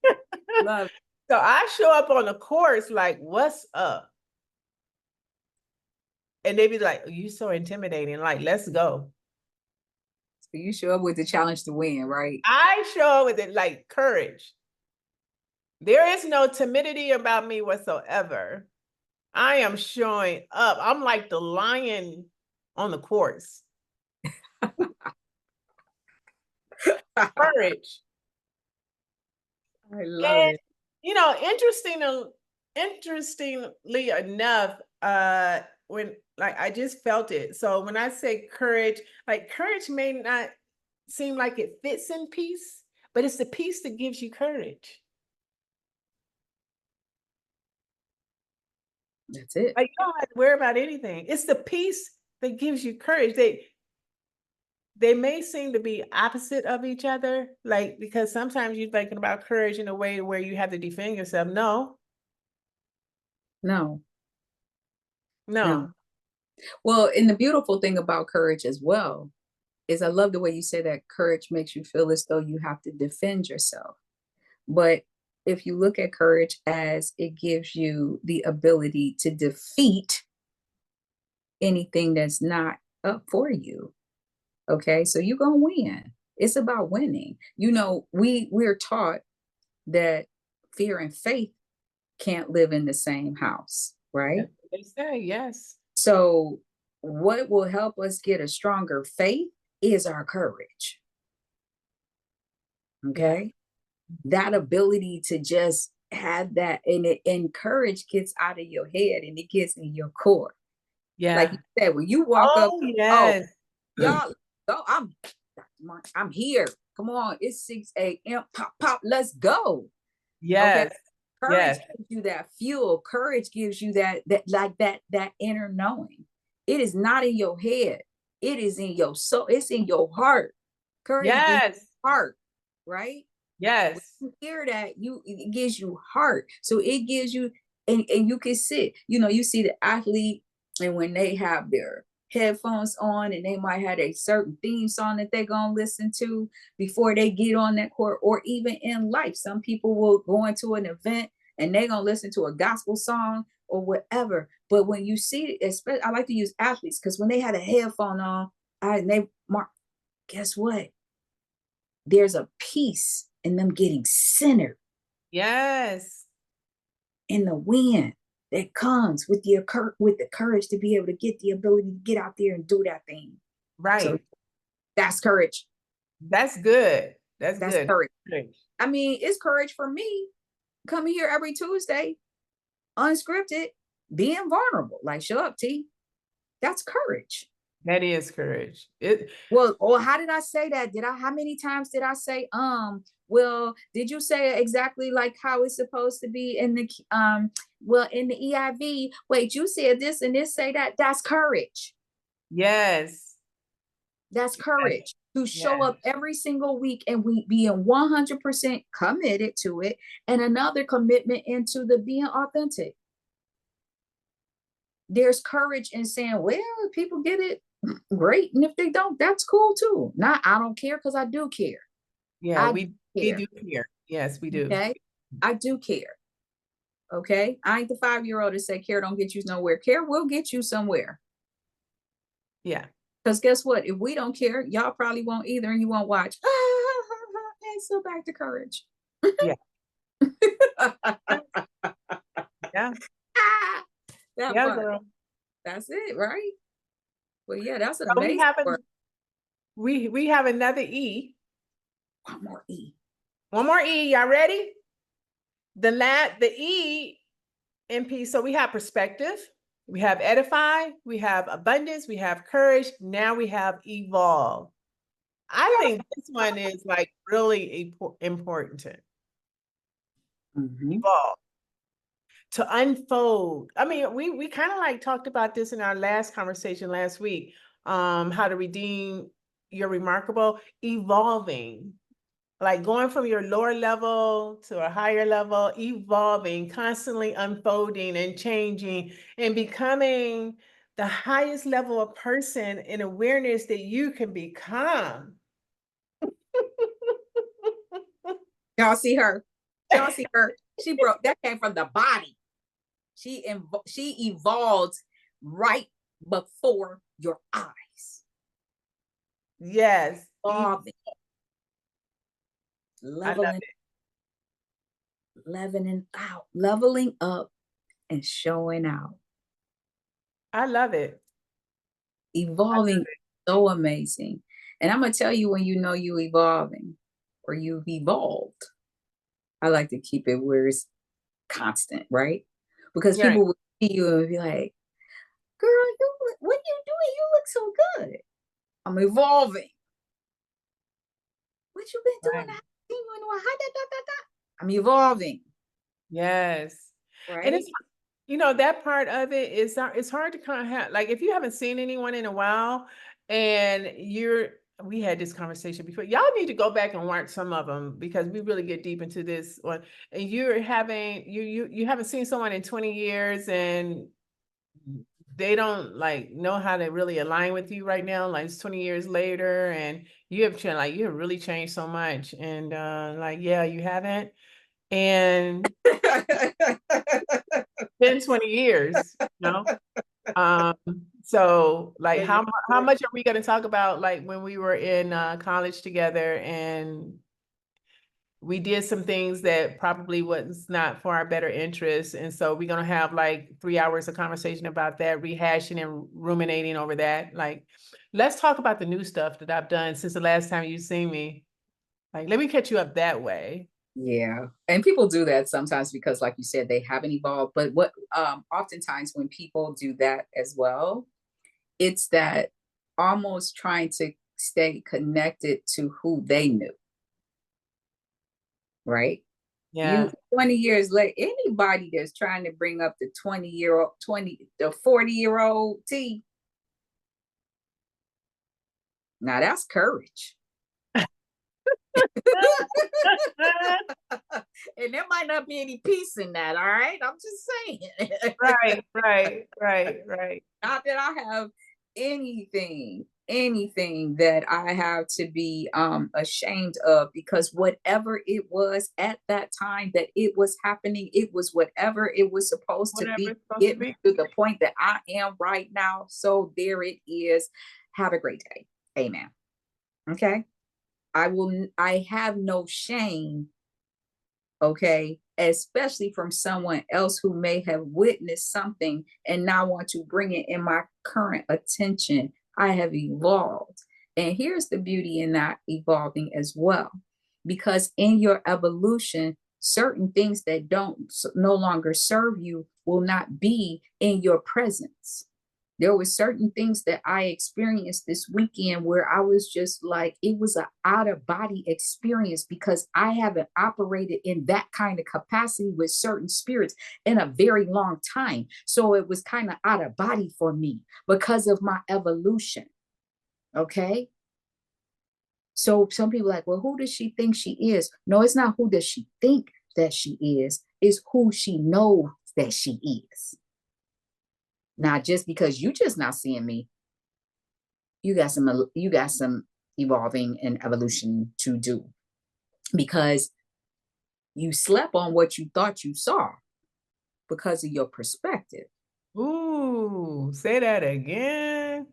Love it. So I show up on the course like, what's up? And they be like, you so intimidating. Like, let's go. So you show up with the challenge to win, right? I show up with it like courage. There is no timidity about me whatsoever. I am showing up. I'm like the lion on the course. Courage. I love it. Interestingly enough, when like I just felt it. So when I say courage, like courage may not seem like it fits in peace, but it's the peace that gives you courage. That's it. Like you don't have to worry about anything. It's the peace that gives you courage. They may seem to be opposite of each other, like because sometimes you're thinking about courage in a way where you have to defend yourself. No. No. Well, and the beautiful thing about courage as well is I love the way you say that courage makes you feel as though you have to defend yourself. But if you look at courage as it gives you the ability to defeat anything that's not up for you. Okay, so you're gonna win. It's about winning. We're taught that fear and faith can't live in the same house, right? They say yes. So what will help us get a stronger faith is our courage. Okay. That ability to just have that, and courage gets out of your head and it gets in your core. Yeah. Like you said, when you walk up, yes. y'all, go, I'm here. Come on, it's 6 a.m. Pop, let's go. Yes. Okay. Courage gives you that fuel. Courage gives you that inner knowing. It is not in your head. It is in your soul. It's in your heart. Courage gives you heart, right? Yes. When you hear that, it gives you heart. So it gives you, and you can sit. You see the athlete, and when they have their headphones on and they might have a certain theme song that they're going to listen to before they get on that court, or even in life. Some people will go into an event and they're going to listen to a gospel song or whatever. But when you see, especially, I like to use athletes because when they had a headphone on, guess what? There's a peace in them getting centered. Yes. In the wind that comes with the courage to be able to get the ability to get out there and do that thing. Right. So that's courage. That's good. That's That's good. courage. Good. I mean, it's courage for me coming here every Tuesday, unscripted, being vulnerable. Like, show up, T. That's courage. That is courage. Well, or how did I say that? How many times did I say, well, did you say it exactly like how it's supposed to be in the, well, in the EIV? Wait, you said this and this, say that. That's courage. Yes. That's courage to show Yes. up every single week and we being 100% committed to it. And another commitment into the being authentic. There's courage in saying, well, if people get it, great. And if they don't, that's cool too. Not, I don't care, because I do care. Yeah, I we care. do care. Yes, we do. Okay. I do care. Okay. I ain't the 5-year-old to say care don't get you nowhere. Care will get you somewhere. Yeah. Because guess what? If we don't care, y'all probably won't either, and you won't watch. And so back to courage. Yeah. Yeah. That Yeah, part. girl. That's it, right? Well, yeah, that's an So amazing word. we have another E. One more E. One more E. Y'all ready? The E in P. So we have perspective, we have edify, we have abundance, we have courage. Now we have evolve. I think this one is like really important. Evolve. To unfold. I mean, we kind of like talked about this in our last conversation last week. How to redeem your remarkable, evolving, like going from your lower level to a higher level, evolving, constantly unfolding and changing and becoming the highest level of person in awareness that you can become. Y'all see her? Y'all see her? She broke. That came from the body. She evolved right before your eyes. Yes. Evolving. Leveling up and showing out. I love it. Evolving, so amazing. And I'm gonna tell you when you know you evolving or you've evolved. I like to keep it where it's constant, right? Because people will see you and be like, girl, what are you doing? You look so good. I'm evolving. What you been doing? I'm evolving. Yes. Right. And it's, that part of it is, it's hard to kind of have, like, if you haven't seen anyone in a while and we had this conversation before, y'all need to go back and watch some of them because we really get deep into this one. And you haven't seen someone in 20 years and they don't like know how to really align with you right now. Like it's 20 years later and you have really changed so much. And yeah, you haven't. And been 20 years, so like how much are we going to talk about like when we were in college together and we did some things that probably was not for our better interest, and so we're going to have like 3 hours of conversation about that, rehashing and ruminating over that. Like, let's talk about the new stuff that I've done since the last time you've seen me. Like, let me catch you up that way. Yeah. And people do that sometimes because, like you said, they haven't evolved. But what oftentimes when people do that as well, it's that almost trying to stay connected to who they knew. Right? Yeah. You 20 years later, anybody that's trying to bring up the 40-year-old T. Now that's courage. And there might not be any peace in that, all right? I'm just saying. Right. Not that I have anything that I have to be ashamed of, because whatever it was at that time that it was happening, it was whatever it was supposed to be, get me to the point that I am right now. So there it is. Have a great day. Amen. Okay. I have no shame, okay, especially from someone else who may have witnessed something and now want to bring it in my current attention. I have evolved. And here's the beauty in that evolving as well. because in your evolution, certain things that no longer serve you will not be in your presence. There were certain things that I experienced this weekend where I was just like, it was an out of body experience because I haven't operated in that kind of capacity with certain spirits in a very long time. So it was kind of out of body for me because of my evolution. Okay. So some people are like, well, who does she think she is? No, it's not who does she think that she is, it's who she knows that she is. Now, just because you just not seeing me, you got some evolving and evolution to do, because you slept on what you thought you saw because of your perspective. Ooh, say that again.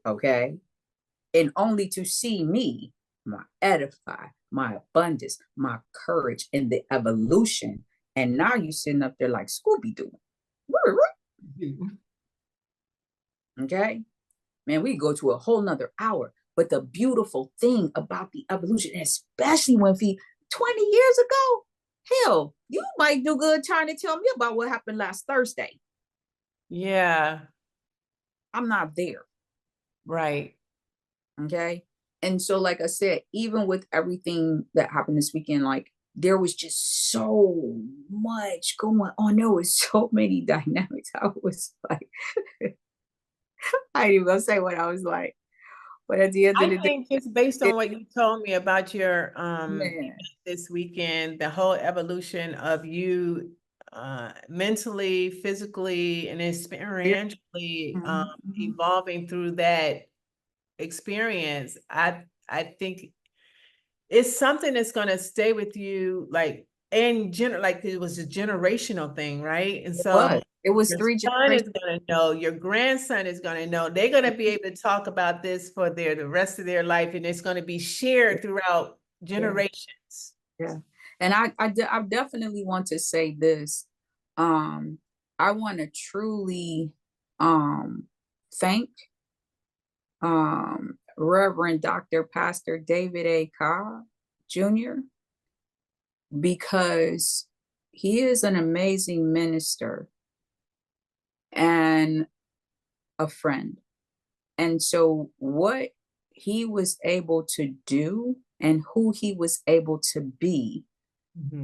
Okay. And only to see me, my edify, my abundance, my courage, and the evolution. And now you sitting up there like Scooby-Doo. Okay. Man, we go to a whole nother hour. But the beautiful thing about the evolution, especially when 20 years ago, hell, you might do good trying to tell me about what happened last Thursday. Yeah. I'm not there. Right. Okay. And so, like I said, even with everything that happened this weekend, like there was just so much going on. There was so many dynamics. I was like, I ain't even gonna say what I was like. But at the end of I the day, think just based on what you told me about your man, this weekend, the whole evolution of you mentally, physically, and experientially evolving through that experience, I think it's something that's going to stay with you, like like it was a generational thing, right? And so it was your 3 son is generations. going to know, your grandson is going to know, they're going to be able to talk about this for the rest of their life, and it's going to be shared throughout generations. Yeah. And I definitely want to say this. I want to truly thank Reverend Dr. Pastor David A. Cobb Jr., because he is an amazing minister and a friend. And so what he was able to do and who he was able to be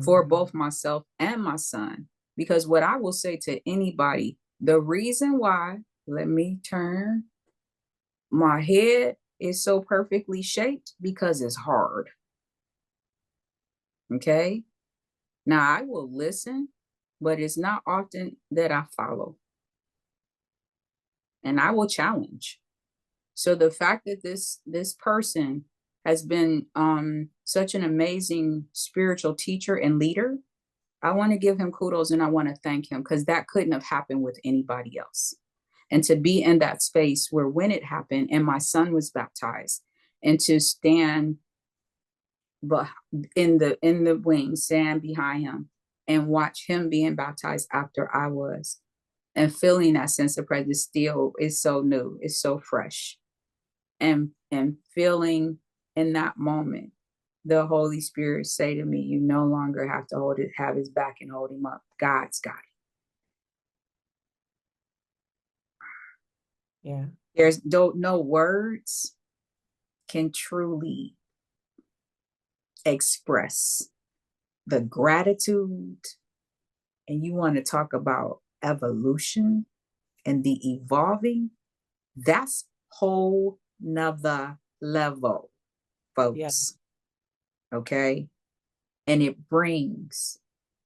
for both myself and my son. Because what I will say to anybody, the reason why, let me turn, my head is so perfectly shaped because it's hard. Okay. Now I will listen, but it's not often that I follow. And I will challenge. So the fact that this person has been such an amazing spiritual teacher and leader, I want to give him kudos and I want to thank him, because that couldn't have happened with anybody else. And to be in that space where when it happened and my son was baptized, and to stand in the wings, stand behind him and watch him being baptized after I was, and feeling that sense of presence still is so new, it's so fresh. And feeling in that moment the Holy Spirit say to me, you no longer have to have his back and hold him up. God's got it. Yeah. There's no words can truly express the gratitude. And you want to talk about evolution and the evolving, that's whole nother level, folks. Yeah. Okay. And it brings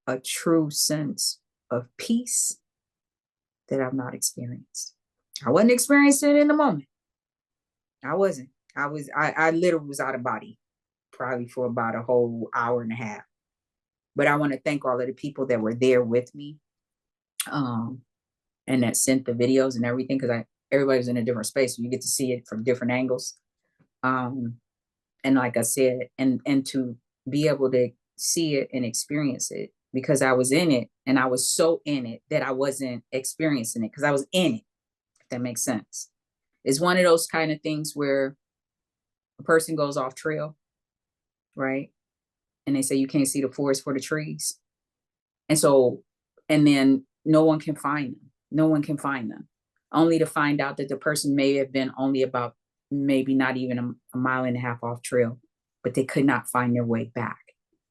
a true sense of peace that I've not experienced. I wasn't experiencing it in the moment. I wasn't. I literally was out of body probably for about a whole hour and a half. But I want to thank all of the people that were there with me, and that sent the videos and everything, because everybody's in a different space, so you get to see it from different angles. And like I said, and to be able to see it and experience it, because I was in it, and I was so in it that I wasn't experiencing it because I was in it, if that makes sense. It's one of those kind of things where a person goes off trail, right? and they say you can't see the forest for the trees. And so, and then no one can find them. No one can find them, only to find out that the person may have been only about maybe not even a mile and a half off trail, but they could not find their way back.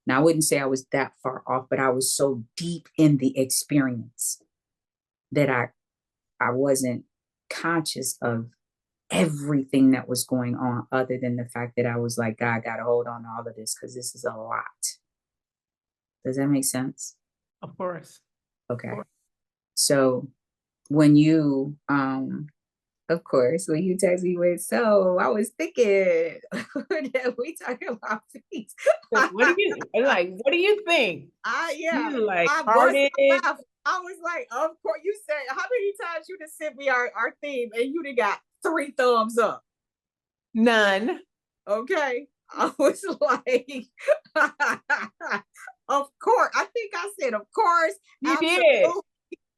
Now, I wouldn't say I was that far off, but I was so deep in the experience that I wasn't conscious of everything that was going on, other than the fact that I was like, God, got to hold on to all of this because this is a lot. Does that make sense? Of course. Okay. Of course. So when you, of course, when you text me with, so I was thinking that we talking about peace. What do you think? Yeah, You like I hearted? laugh. I was like, of course. You said, how many times you just sent me our theme and you done got 3 thumbs up? None. Okay. I was like, of course. I think I said, of course. You Absolutely. did.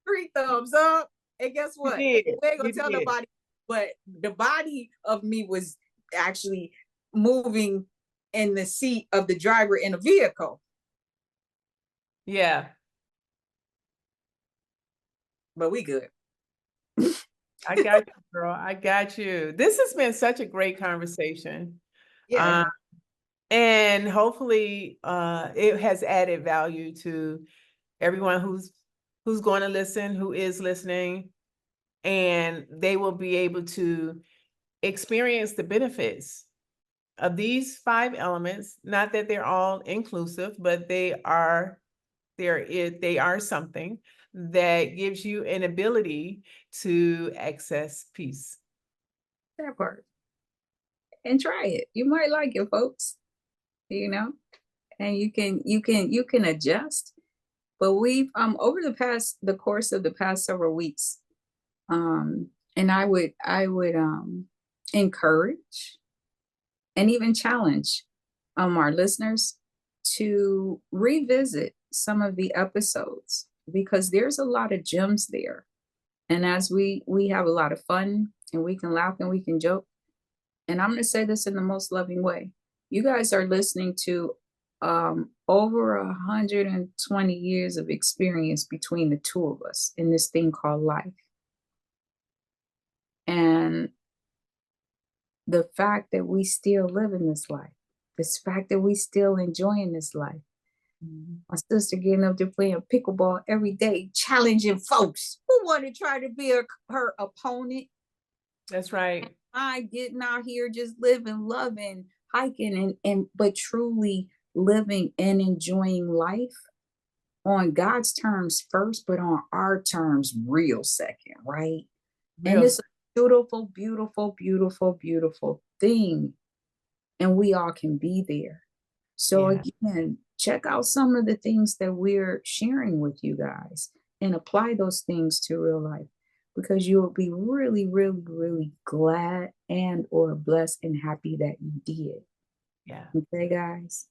3 thumbs up. And guess what? You did. We ain't gonna You tell did. nobody, but the body of me was actually moving in the seat of the driver in a vehicle. Yeah. But we good. I got you, girl. I got you. This has been such a great conversation. Yeah. And hopefully it has added value to everyone who's going to listen, who is listening, and they will be able to experience the benefits of these 5 elements. Not that they're all inclusive, but they are something that gives you an ability to access peace. That part. And try it. You might like it, folks. You know, and you can adjust. But we've over the course of the past several weeks, and I would encourage and even challenge our listeners to revisit some of the episodes, because there's a lot of gems there. And as we have a lot of fun, and we can laugh and we can joke. And I'm going to say this in the most loving way. You guys are listening to over 120 years of experience between the two of us in this thing called life. And the fact that we still live in this life, this fact that we still enjoying this life. My sister getting up there playing pickleball every day, challenging folks who want to try to be her opponent. That's right. And I getting out here just living, loving, hiking, but truly living and enjoying life on God's terms first, but on our terms real second, right? And it's a beautiful, beautiful, beautiful, beautiful thing. And we all can be there. So again, check out some of the things that we're sharing with you guys and apply those things to real life, because you'll be really, really, really glad and or blessed and happy that you did. Yeah. Okay, guys.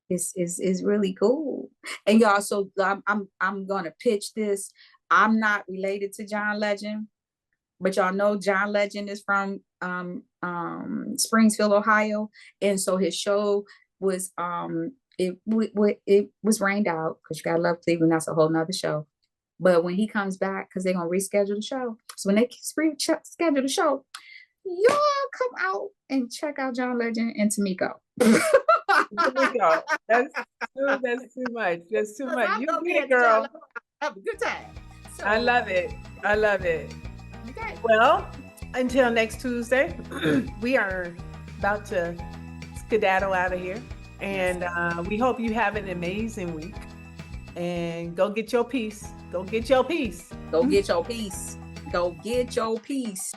It's really cool. And y'all, so I'm gonna pitch this. I'm not related to John Legend, but y'all know John Legend is from Springfield, Ohio. And so his show was it was rained out, because you gotta love Cleveland. That's a whole nother show. But when he comes back, because they're gonna reschedule the show. So when they schedule the show, y'all come out and check out John Legend and Tamiko. Tamiko. That's too much. That's too much. You get it, girl. Have a good time. So, I love it. I love it. Okay. Well, until next Tuesday, we are about to skedaddle out of here. And we hope you have an amazing week. And go get your peace. Go get your peace. Go get your peace. Go get your peace.